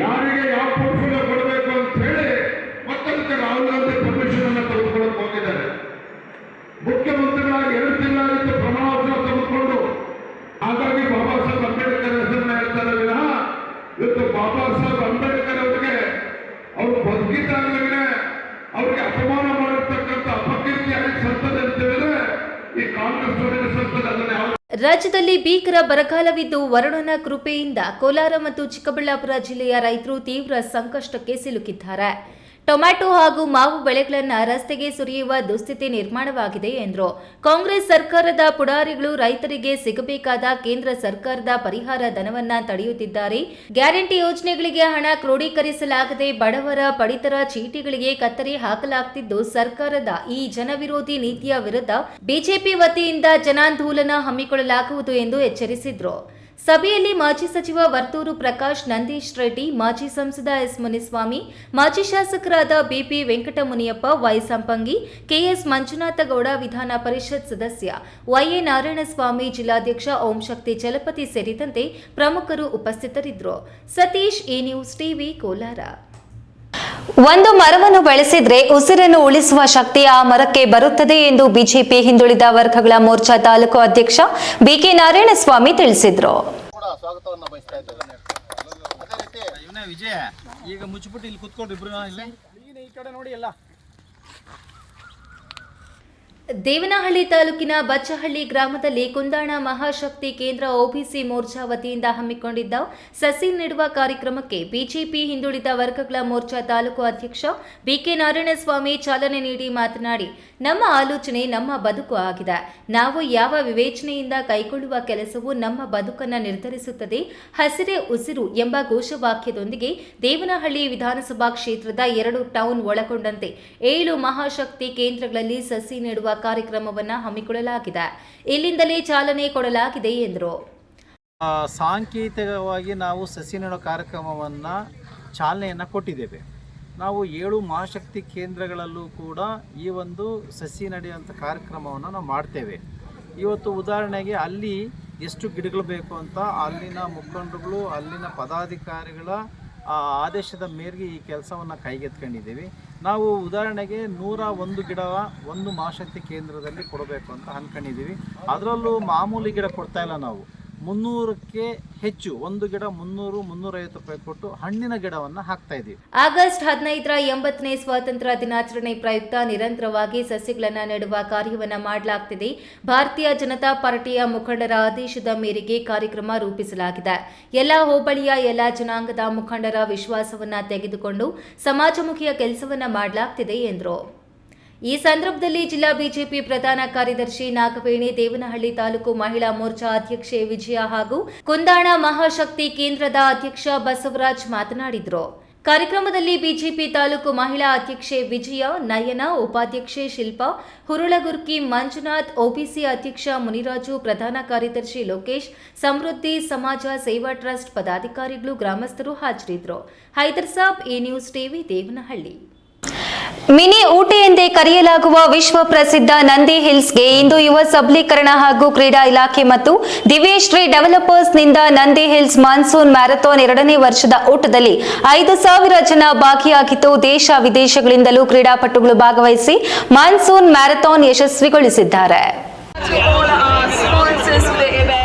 ಯಾರಿಗೆ ಯಾವ ಪೋರ್ಟ್ಫೋಲಿಯೋ ಕೊಡಬೇಕು ಅಂತ ಹೇಳಿ ಮತ್ತೊಂದು ರಾಹುಲ್ ಗಾಂಧಿ ಪರ್ಮಿಷನ್ ಅನ್ನು ತೆಗೆದುಕೊಳ್ಳಕ್ಕೆ ಹೋಗಿದ್ದಾರೆ. ಮುಖ್ಯಮಂತ್ರಿಗಳಾಗಿ 2 ತಿಂಗಳಾಗಿತ್ತು ಪ್ರಮಾಣ ವಚನ ತೆಗೆದುಕೊಂಡು. ಹಾಗಾಗಿ ಬಾಬಾ ಸಾಹೇಬ್ ಅಂಬೇಡ್ಕರ್ ಹೆಸರನ್ನ ಹೇಳ್ತಾರೆ ವಿನಃ ಇವತ್ತು ಬಾಬಾ ಸಾಹೇಬ್ ಅಂಬೇಡ್ಕರ್ ಅವರಿಗೆ ಅವರು ಬದುಕಿದ್ದಾಗಲೇ ಅವರಿಗೆ ಅಪಮಾನ ಮಾಡಿರ್ತಕ್ಕಂಥ ಅಪಕೀರ್ತಿ ಆಗಿ ಸತ್ತದೆ ಅಂತ ಹೇಳಿದ್ರೆ ಈ ಕಾಂಗ್ರೆಸ್ ಸತ್ತದೆ. ಅದನ್ನ ರಾಜ್ಯದಲ್ಲಿ ಭೀಕರ ಬರಗಾಲವಿದ್ದು ವರುಣನ ಕೃಪೆಯಿಂದ ಕೋಲಾರ ಮತ್ತು ಚಿಕ್ಕಬಳ್ಳಾಪುರ ಜಿಲ್ಲೆಯ ರೈತರು ತೀವ್ರ ಸಂಕಷ್ಟಕ್ಕೆ ಸಿಲುಕಿದ್ದಾರೆ. ಟೊಮ್ಯಾಟೊ ಹಾಗೂ ಮಾವು ಬೆಳೆಗಳನ್ನು ರಸ್ತೆಗೆ ಸುರಿಯುವ ದುಸ್ಥಿತಿ ನಿರ್ಮಾಣವಾಗಿದೆ ಎಂದರು. ಕಾಂಗ್ರೆಸ್ ಸರ್ಕಾರದ ಪುಡಾರಿಗಳು ರೈತರಿಗೆ ಸಿಗಬೇಕಾದ ಕೇಂದ್ರ ಸರ್ಕಾರದ ಪರಿಹಾರ ಧನವನ್ನ ತಡೆಯುತ್ತಿದ್ದಾರೆ. ಗ್ಯಾರಂಟಿ ಯೋಜನೆಗಳಿಗೆ ಹಣ ಕ್ರೋಢೀಕರಿಸಲಾಗದೆ ಬಡವರ ಪಡಿತರ ಚೀಟಿಗಳಿಗೆ ಕತ್ತರಿ ಹಾಕಲಾಗುತ್ತಿದ್ದು, ಸರ್ಕಾರದ ಈ ಜನವಿರೋಧಿ ನೀತಿಯ ವಿರುದ್ಧ ಬಿಜೆಪಿ ವತಿಯಿಂದ ಜನಾಂದೋಲನ ಹಮ್ಮಿಕೊಳ್ಳಲಾಗುವುದು ಎಂದು ಎಚ್ಚರಿಸಿದರು. ಸಭೆಯಲ್ಲಿ ಮಾಜಿ ಸಚಿವ ವರ್ತೂರು ಪ್ರಕಾಶ್, ನಂದೀಶ್ ರೆಡ್ಡಿ, ಮಾಜಿ ಸಂಸದ ಎಸ್ ಮುನಿಸ್ವಾಮಿ, ಮಾಜಿ ಶಾಸಕರಾದ BP Venkatamuniyappa, Y Sampangi, KS Manjunathagowda, Vidhana Parishad ಸದಸ್ಯ ವೈಎ ನಾರಾಯಣಸ್ವಾಮಿ, ಜಿಲ್ಲಾಧ್ಯಕ್ಷ ಓಂ ಶಕ್ತಿ ಚಲಪತಿ ಸೇರಿದಂತೆ ಪ್ರಮುಖರು ಉಪಸ್ಥಿತರಿದ್ದರು. ಸತೀಶ್, ಈ ನ್ಯೂಸ್ ಟಿವಿ, ಕೋಲಾರ. ಒಂದು ಮರವನ್ನು ಬೆಳೆಸಿದ್ರೆ ಉಸಿರನ್ನು ಉಳಿಸುವ ಶಕ್ತಿ ಆ ಮರಕ್ಕೆ ಬರುತ್ತದೆ ಎಂದು ಬಿಜೆಪಿ ಹಿಂದುಳಿದ ವರ್ಗಗಳ ಮೋರ್ಚಾ ತಾಲೂಕು ಅಧ್ಯಕ್ಷ ಬಿಕೆ ನಾರಾಯಣಸ್ವಾಮಿ ತಿಳಿಸಿದರು. ವಿಜಯ ಈಗ ಮುಚ್ಚಿಬಿಟ್ಟು ಇಲ್ಲಿ ಕುತ್ಕೊಂಡು ಇಬ್ರು ಈ ಕಡೆ ನೋಡಿ ಎಲ್ಲ. ದೇವನಹಳ್ಳಿ ತಾಲೂಕಿನ ಬಚ್ಚಹಳ್ಳಿ ಗ್ರಾಮದಲ್ಲಿ ಕುಂದಾಣ ಮಹಾಶಕ್ತಿ ಕೇಂದ್ರ ಒಬಿಸಿ ಮೋರ್ಚಾ ವತಿಯಿಂದ ಹಮ್ಮಿಕೊಂಡಿದ್ದ ಸಸಿ ನೆಡುವ ಕಾರ್ಯಕ್ರಮಕ್ಕೆ ಬಿಜೆಪಿ ಹಿಂದುಳಿದ ವರ್ಗಗಳ ಮೋರ್ಚಾ ತಾಲೂಕು ಅಧ್ಯಕ್ಷ ಬಿಕೆ ನಾರಾಯಣಸ್ವಾಮಿ ಚಾಲನೆ ನೀಡಿ ಮಾತನಾಡಿ, ನಮ್ಮ ಆಲೋಚನೆ ನಮ್ಮ ಬದುಕು ಆಗಿದೆ. ನಾವು ಯಾವ ವಿವೇಚನೆಯಿಂದ ಕೈಗೊಳ್ಳುವ ಕೆಲಸವು ನಮ್ಮ ಬದುಕನ್ನು ನಿರ್ಧರಿಸುತ್ತದೆ. ಹಸಿರೇ ಉಸಿರು ಎಂಬ ಘೋಷವಾಕ್ಯದೊಂದಿಗೆ ದೇವನಹಳ್ಳಿ ವಿಧಾನಸಭಾ ಕ್ಷೇತ್ರದ 2 ಟೌನ್ ಒಳಗೊಂಡಂತೆ 7 ಮಹಾಶಕ್ತಿ ಕೇಂದ್ರಗಳಲ್ಲಿ ಸಸಿ ನೆಡುವ ಕಾರ್ಯಕ್ರಮವನ್ನು ಹಮ್ಮಿಕೊಳ್ಳಲಾಗಿದೆ. ಇಲ್ಲಿಂದಲೇ ಚಾಲನೆ ಕೊಡಲಾಗಿದೆ ಎಂದರು. ಸಾಂಕೇತಿಕವಾಗಿ ನಾವು ಸಸಿ ನೆಡೋ ಕಾರ್ಯಕ್ರಮವನ್ನು ಚಾಲನೆಯನ್ನು ಕೊಟ್ಟಿದ್ದೇವೆ. ನಾವು 7 ಮಹಾಶಕ್ತಿ ಕೇಂದ್ರಗಳಲ್ಲೂ ಕೂಡ ಈ ಒಂದು ಸಸಿ ನಡೆಯುವಂಥ ಕಾರ್ಯಕ್ರಮವನ್ನು ನಾವು ಮಾಡ್ತೇವೆ. ಇವತ್ತು ಉದಾಹರಣೆಗೆ ಅಲ್ಲಿ ಎಷ್ಟು ಗಿಡಗಳು ಬೇಕು ಅಂತ ಅಲ್ಲಿನ ಮುಖಂಡರುಗಳು, ಅಲ್ಲಿನ ಪದಾಧಿಕಾರಿಗಳ ಆದೇಶದ ಮೇರೆಗೆ ಈ ಕೆಲಸವನ್ನು ಕೈಗೆತ್ಕೊಂಡಿದ್ದೀವಿ. ನಾವು ಉದಾಹರಣೆಗೆ 101 ಗಿಡ ಒಂದು ಮಹಾಶಕ್ತಿ ಕೇಂದ್ರದಲ್ಲಿ ಕೊಡಬೇಕು ಅಂತ ಅಂದ್ಕೊಂಡಿದ್ದೀವಿ. ಅದರಲ್ಲೂ ಮಾಮೂಲಿ ಗಿಡ ಕೊಡ್ತಾ ಇಲ್ಲ, ನಾವು 300ಕ್ಕೆ ಹೆಚ್ಚು, ಒಂದು ಗಿಡ 300-350 ರೂಪಾಯಿ ಕೊಟ್ಟು ಹಣ್ಣಿನ ಗಿಡವನ್ನು ಹಾಕ್ತಾ ಇದ್ದೀವಿ. ಆಗಸ್ಟ್ 15ರ 80ನೇ ಸ್ವಾತಂತ್ರ್ಯ ದಿನಾಚರಣೆ ಪ್ರಯುಕ್ತ ನಿರಂತರವಾಗಿ ಸಸಿಗಳನ್ನು ನೆಡುವ ಕಾರ್ಯವನ್ನು ಮಾಡಲಾಗುತ್ತಿದೆ. ಭಾರತೀಯ ಜನತಾ ಪಾರ್ಟಿಯ ಮುಖಂಡರ ಆದೇಶದ ಮೇರೆಗೆ ಕಾರ್ಯಕ್ರಮ ರೂಪಿಸಲಾಗಿದೆ. ಎಲ್ಲ ಹೋಬಳಿಯ ಎಲ್ಲ ಜನಾಂಗದ ಮುಖಂಡರ ವಿಶ್ವಾಸವನ್ನ ತೆಗೆದುಕೊಂಡು ಸಮಾಜಮುಖಿಯ ಕೆಲಸವನ್ನ ಮಾಡಲಾಗುತ್ತಿದೆ ಎಂದರು. ಈ ಸಂದರ್ಭದಲ್ಲಿ ಜಿಲ್ಲಾ ಬಿಜೆಪಿ ಪ್ರಧಾನ ಕಾರ್ಯದರ್ಶಿ ನಾಗವೇಣಿ, ದೇವನಹಳ್ಳಿ ತಾಲೂಕು ಮಹಿಳಾ ಮೋರ್ಚಾ ಅಧ್ಯಕ್ಷೆ ವಿಜಯ ಹಾಗೂ ಕುಂದಾಣ ಮಹಾಶಕ್ತಿ ಕೇಂದ್ರದ ಅಧ್ಯಕ್ಷ ಬಸವರಾಜ್ ಮಾತನಾಡಿದರು. ಕಾರ್ಯಕ್ರಮದಲ್ಲಿ ಬಿಜೆಪಿ ತಾಲೂಕು ಮಹಿಳಾ ಅಧ್ಯಕ್ಷೆ ವಿಜಯ, ನಯನ, ಉಪಾಧ್ಯಕ್ಷೆ ಶಿಲ್ಪಾ, ಹುರುಳಗುರ್ಕಿ ಮಂಜುನಾಥ್, ಒಬಿಸಿ ಅಧ್ಯಕ್ಷ ಮುನಿರಾಜು, ಪ್ರಧಾನ ಕಾರ್ಯದರ್ಶಿ ಲೋಕೇಶ್, ಸಮೃದ್ಧಿ ಸಮಾಜ ಸೇವಾ ಟ್ರಸ್ಟ್ ಪದಾಧಿಕಾರಿಗಳು, ಗ್ರಾಮಸ್ಥರು ಹಾಜರಿದ್ದರು. ಹೈದರ್ ಸಾಬ್, ಈ news TV, Devanahalli. Mini Ooty ಎಂದೇ ಕರೆಯಲಾಗುವ ವಿಶ್ವ ಪ್ರಸಿದ್ಧ ನಂದಿ ಹಿಲ್ಸ್ಗೆ ಇಂದು ಯುವ ಸಬಲೀಕರಣ ಹಾಗೂ ಕ್ರೀಡಾ ಇಲಾಖೆ ಮತ್ತು ದಿವ್ಯಶ್ರೀ ಡೆವಲಪರ್ಸ್ನಿಂದ ನಂದಿ ಹಿಲ್ಸ್ ಮಾನ್ಸೂನ್ ಮ್ಯಾರಥಾನ್ 2ನೇ ವರ್ಷದ ಓಟದಲ್ಲಿ 5,000 ಜನ ಭಾಗಿಯಾಗಿದ್ದು ದೇಶ ವಿದೇಶಗಳಿಂದಲೂ ಕ್ರೀಡಾಪಟುಗಳು ಭಾಗವಹಿಸಿ ಮಾನ್ಸೂನ್ ಮ್ಯಾರಥಾನ್ ಯಶಸ್ವಿಗೊಳಿಸಿದ್ದಾರೆ.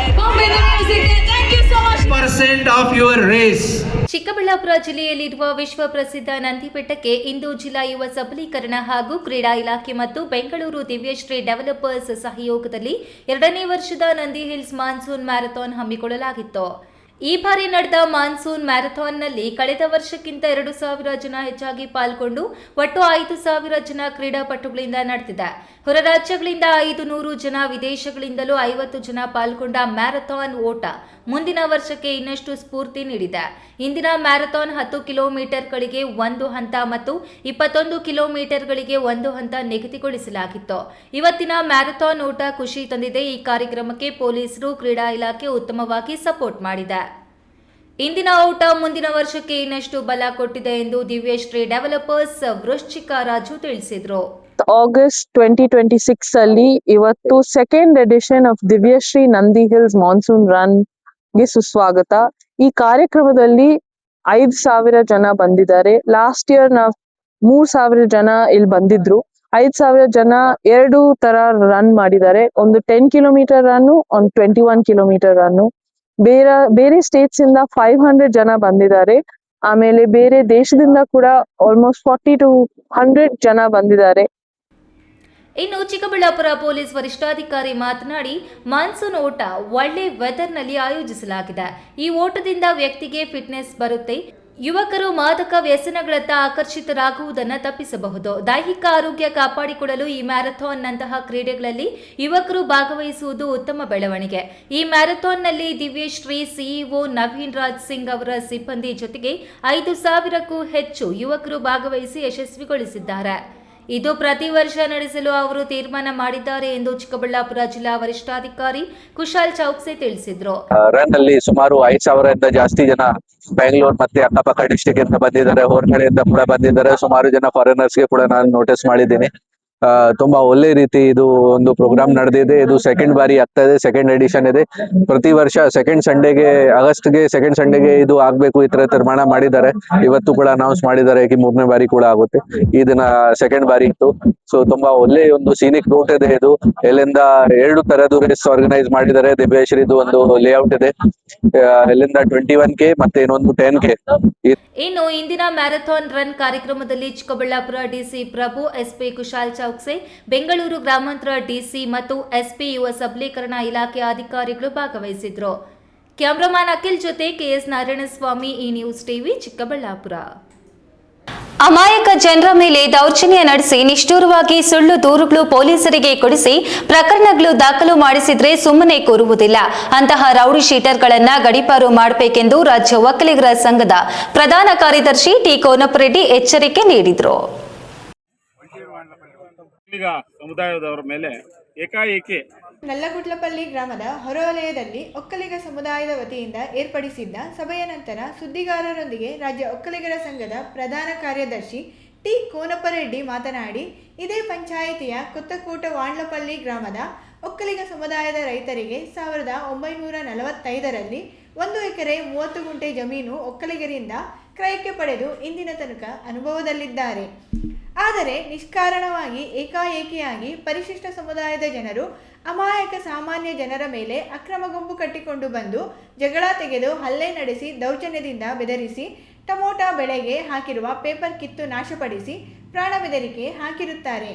of your race. ಚಿಕ್ಕಬಳ್ಳಾಪುರ ಜಿಲ್ಲೆಯಲ್ಲಿರುವ ವಿಶ್ವ ಪ್ರಸಿದ್ಧ ನಂದಿ ಬೆಟ್ಟಕ್ಕೆ ಇಂದು ಜಿಲ್ಲಾ ಯುವ ಸಬಲೀಕರಣ ಹಾಗೂ ಕ್ರೀಡಾ ಇಲಾಖೆ ಮತ್ತು ಬೆಂಗಳೂರು ದಿವ್ಯಶ್ರೀ ಡೆವಲಪರ್ಸ್ ಸಹಯೋಗದಲ್ಲಿ 2ನೇ ವರ್ಷದ ನಂದಿ ಹಿಲ್ಸ್ ಮಾನ್ಸೂನ್ ಮ್ಯಾರಥಾನ್ ಹಮ್ಮಿಕೊಳ್ಳಲಾಗಿತ್ತು. ಈ ಬಾರಿ ನಡೆದ ಮಾನ್ಸೂನ್ ಮ್ಯಾರಥಾನ್ನಲ್ಲಿ ಕಳೆದ ವರ್ಷಕ್ಕಿಂತ 2,000 ಜನ ಹೆಚ್ಚಾಗಿ ಪಾಲ್ಗೊಂಡು ಒಟ್ಟು 5,000 ಜನ ಕ್ರೀಡಾಪಟುಗಳಿಂದ ನಡೆದಿದೆ. ಹೊರ ರಾಜ್ಯಗಳಿಂದ 500 ಜನ, ವಿದೇಶಗಳಿಂದಲೂ 50 ಜನ ಪಾಲ್ಗೊಂಡ ಮ್ಯಾರಥಾನ್ ಓಟ ಮುಂದಿನ ವರ್ಷಕ್ಕೆ ಇನ್ನಷ್ಟು ಸ್ಫೂರ್ತಿ ನೀಡಿದೆ. ಇಂದಿನ ಮ್ಯಾರಥಾನ್ 10 ಕಿಲೋಮೀಟರ್ಗಳಿಗೆ ಒಂದು ಹಂತ ಮತ್ತು 21 ಕಿಲೋಮೀಟರ್ಗಳಿಗೆ ಒಂದು ಹಂತ ನಿಗದಿಗೊಳಿಸಲಾಗಿತ್ತು. ಇವತ್ತಿನ ಮ್ಯಾರಥಾನ್ ಓಟ ಖುಷಿ ತಂದಿದೆ. ಈ ಕಾರ್ಯಕ್ರಮಕ್ಕೆ ಪೊಲೀಸರು, ಕ್ರೀಡಾ ಇಲಾಖೆ ಉತ್ತಮವಾಗಿ ಸಪೋರ್ಟ್ ಮಾಡಿದೆ. ಇಂದಿನ ಓಟ ಮುಂದಿನ ವರ್ಷಕ್ಕೆ ಇನ್ನಷ್ಟು ಬಲ ಕೊಟ್ಟಿದೆ ಎಂದು ದಿವ್ಯಶ್ರೀ ಡೆವಲಪರ್ಸ್ ವೃಶ್ಚಿಕ ರಾಜು ತಿಳಿಸಿದರು. ಆಗಸ್ಟ್ 2026 ಅಲ್ಲಿ ಇವತ್ತು second edition of Divyashree Nandi hills monsoon run ಗೆ ಸುಸ್ವಾಗತ. ಈ ಕಾರ್ಯಕ್ರಮದಲ್ಲಿ 5,000 ಜನ ಬಂದಿದ್ದಾರೆ. ಲಾಸ್ಟ್ ಇಯರ್ ನಾವು 3,000 ಜನ ಇಲ್ಲಿ ಬಂದಿದ್ರು. 5,000 ಜನ 2 ತರ ರನ್ ಮಾಡಿದ್ದಾರೆ. ಒಂದು 10 ಕಿಲೋಮೀಟರ್ ರನ್, ಒಂದು 21 ಕಿಲೋಮೀಟರ್ ರನ್. ಬೇರೆ ಸ್ಟೇಟ್ಸ್ ಇಂದ 500 ಜನ ಬಂದಿದ್ದಾರೆ. ಆಮೇಲೆ ಬೇರೆ ದೇಶದಿಂದ ಕೂಡ ಆಲ್ಮೋಸ್ಟ್ 40 to 100 ಜನ ಬಂದಿದ್ದಾರೆ. ಇನ್ನು ಚಿಕ್ಕಬಳ್ಳಾಪುರ ಪೊಲೀಸ್ ವರಿಷ್ಠಾಧಿಕಾರಿ ಮಾತನಾಡಿ, ಮಾನ್ಸೂನ್ ಓಟ ಒಳ್ಳೆ ವೆದರ್ನಲ್ಲಿ ಆಯೋಜಿಸಲಾಗಿದೆ. ಈ ಓಟದಿಂದ ವ್ಯಕ್ತಿಗೆ ಫಿಟ್ನೆಸ್ ಬರುತ್ತೆ. ಯುವಕರು ಮಾದಕ ವ್ಯಸನಗಳತ್ತ ಆಕರ್ಷಿತರಾಗುವುದನ್ನು ತಪ್ಪಿಸಬಹುದು. ದೈಹಿಕ ಆರೋಗ್ಯ ಕಾಪಾಡಿಕೊಳ್ಳಲು ಈ ಮ್ಯಾರಥಾನ್ನಂತಹ ಕ್ರೀಡೆಗಳಲ್ಲಿ ಯುವಕರು ಭಾಗವಹಿಸುವುದು ಉತ್ತಮ ಬೆಳವಣಿಗೆ. ಈ ಮ್ಯಾರಥಾನ್ನಲ್ಲಿ ದಿವ್ಯಶ್ರೀ ಸಿಇಒ ನವೀನ್ ರಾಜ್ ಸಿಂಗ್ ಅವರ ಸಿಬ್ಬಂದಿ ಜೊತೆಗೆ 5,000ಕ್ಕೂ ಹೆಚ್ಚು ಯುವಕರು ಭಾಗವಹಿಸಿ ಯಶಸ್ವಿಗೊಳಿಸಿದ್ದಾರೆ. ಇದು ಪ್ರತಿ ವರ್ಷ ನಡೆಸಲು ಅವರು ತೀರ್ಮಾನ ಮಾಡಿದ್ದಾರೆ ಎಂದು ಚಿಕ್ಕಬಳ್ಳಾಪುರ ಜಿಲ್ಲಾ ವರಿಷ್ಠಾಧಿಕಾರಿ ಕುಶಾಲ್ ಚೌಕ್ಸೆ ತಿಳಿಸಿದ್ರು. ರನ್ ಅಲ್ಲಿ ಸುಮಾರು 5,000ರಿಂದ ಜಾಸ್ತಿ ಜನ ಬೆಂಗಳೂರು ಮತ್ತೆ ಅಕ್ಕಪಕ್ಕ ಡಿಸ್ಟಿಕ್ ಇಂದ ಬಂದಿದ್ದಾರೆ, ಹೊರಗಡೆಯಿಂದ ಕೂಡ ಬಂದಿದ್ದಾರೆ. ಸುಮಾರು ಜನ ಫಾರಿನರ್ಸ್ ಗೆ ಕೂಡ ನಾನು ನೋಟಿಸ್ ಮಾಡಿದ್ದೀನಿ. ತುಂಬಾ ಒಳ್ಳೆ ರೀತಿ ಇದು ಒಂದು ಪ್ರೋಗ್ರಾಮ್ ನಡೆದಿದೆ. ಇದು ಸೆಕೆಂಡ್ ಬಾರಿ ಆಗ್ತಾ ಇದೆ, ಸೆಕೆಂಡ್ ಎಡಿಷನ್ ಇದೆ. ಪ್ರತಿ ವರ್ಷ ಸೆಕೆಂಡ್ ಸಂಡೇಗೆ, ಆಗಸ್ಟ್ಗೆ ಸೆಕೆಂಡ್ ಸಂಡೇಗೆ ಇದು ಆಗ್ಬೇಕು ಈ ತರ ತೀರ್ಮಾನ ಮಾಡಿದ್ದಾರೆ. ಇವತ್ತು ಕೂಡ ಅನೌನ್ಸ್ ಮಾಡಿದ್ದಾರೆ ಕಿ 3ನೇ ಬಾರಿ ಕೂಡ ಆಗುತ್ತೆ. ಈ ದಿನ ಸೆಕೆಂಡ್ ಬಾರಿ ಇತ್ತು. ಸೊ ತುಂಬಾ ಒಳ್ಳೆ ಒಂದು ಸೀನಿಕ್ ರೂಟ್ ಇದೆ. ಇದು ಇಲ್ಲಿಂದ 2 ತರದ್ದು ರೇಸ್ ಆರ್ಗನೈಸ್ ಮಾಡಿದ್ದಾರೆ. ದಿವ್ಯಶ್ರೀದು ಒಂದು ಲೇಔಟ್ ಇದೆ. ಇಲ್ಲಿಂದ 21K ಮತ್ತೆ ಇನ್ನೊಂದು 10K. ಇನ್ನು ಇಂದಿನ ಮ್ಯಾರಥಾನ್ ರನ್ ಕಾರ್ಯಕ್ರಮದಲ್ಲಿ ಚಿಕ್ಕಬಳ್ಳಾಪುರ ಡಿಸಿ ಪ್ರಭು, ಎಸ್ಪಿ ಕುಶಾಲ್ ಚೌಕ್ಸೆ, ಬೆಂಗಳೂರು ಗ್ರಾಮಾಂತರ ಡಿಸಿ ಮತ್ತು ಎಸ್ಪಿ ಯುವ ಸಬಲೀಕರಣ ಇಲಾಖೆ ಅಧಿಕಾರಿಗಳು ಭಾಗವಹಿಸಿದ್ರು. ಕ್ಯಾಮರಾಮನ್ ಅಖಿಲ್ ಜೊತೆ ಕೆಎಸ್ ನಾರಾಯಣಸ್ವಾಮಿ, ಈ ನ್ಯೂಸ್ ಟಿವಿ, ಚಿಕ್ಕಬಳ್ಳಾಪುರ. ಅಮಾಯಕ ಜನರ ಮೇಲೆ ದೌರ್ಜನ್ಯ ನಡೆಸಿ ನಿಷ್ಠುರವಾಗಿ ಸುಳ್ಳು ದೂರುಗಳು ಪೊಲೀಸರಿಗೆ ಕೊಡಿಸಿ ಪ್ರಕರಣಗಳು ದಾಖಲು ಮಾಡಿಸಿದ್ರೆ ಸುಮ್ಮನೆ ಕೂರುವುದಿಲ್ಲ. ಅಂತಹ ರೌಡಿ ಶೀಟರ್ಗಳನ್ನ ಗಡೀಪಾರು ಮಾಡಬೇಕೆಂದು ರಾಜ್ಯ ಒಕ್ಕಲಿಗರ ಸಂಘದ ಪ್ರಧಾನ ಕಾರ್ಯದರ್ಶಿ ಟಿ ಕೋನಪ್ಪರೆಡ್ಡಿ ಎಚ್ಚರಿಕೆ ನೀಡಿದರು. ಸಮುದಾಯದವರ ಮೇಲೆ ಏಕಾಏಕಿ ನಲ್ಲಗುಡ್ಲಪಲ್ಲಿ ಗ್ರಾಮದ ಹೊರವಲಯದಲ್ಲಿ ಒಕ್ಕಲಿಗ ಸಮುದಾಯದ ವತಿಯಿಂದ ಏರ್ಪಡಿಸಿದ್ದ ಸಭೆಯ ನಂತರ ಸುದ್ದಿಗಾರರೊಂದಿಗೆ ರಾಜ್ಯ ಒಕ್ಕಲಿಗರ ಸಂಘದ ಪ್ರಧಾನ ಕಾರ್ಯದರ್ಶಿ ಟಿ ಕೋನಪ್ಪರೆಡ್ಡಿ ಮಾತನಾಡಿ, ಇದೇ ಪಂಚಾಯಿತಿಯ ಕೊತ್ತಕೋಟ ವಾಂಡ್ಲಪಲ್ಲಿ ಗ್ರಾಮದ ಒಕ್ಕಲಿಗ ಸಮುದಾಯದ ರೈತರಿಗೆ 1945ರಲ್ಲಿ 1 ಎಕರೆ 30 ಗುಂಟೆ ಜಮೀನು ಒಕ್ಕಲಿಗರಿಂದ ಕ್ರಯಕ್ಕೆ ಪಡೆದು ಇಂದಿನ ತನಕ ಅನುಭವದಲ್ಲಿದ್ದಾರೆ. ಆದರೆ ನಿಷ್ಕಾರಣವಾಗಿ ಏಕಾಏಕಿಯಾಗಿ ಪರಿಶಿಷ್ಟ ಸಮುದಾಯದ ಜನರು ಅಮಾಯಕ ಸಾಮಾನ್ಯ ಜನರ ಮೇಲೆ ಅಕ್ರಮ ಗುಂಪು ಕಟ್ಟಿಕೊಂಡು ಬಂದು ಜಗಳ ತೆಗೆದು ಹಲ್ಲೆ ನಡೆಸಿ ದೌರ್ಜನ್ಯದಿಂದ ಬೆದರಿಸಿ ಟೊಮೊಟೊ ಬೆಳೆಗೆ ಹಾಕಿರುವ ಪೇಪರ್ ಕಿತ್ತು ನಾಶಪಡಿಸಿ ಪ್ರಾಣ ಬೆದರಿಕೆ ಹಾಕಿರುತ್ತಾರೆ.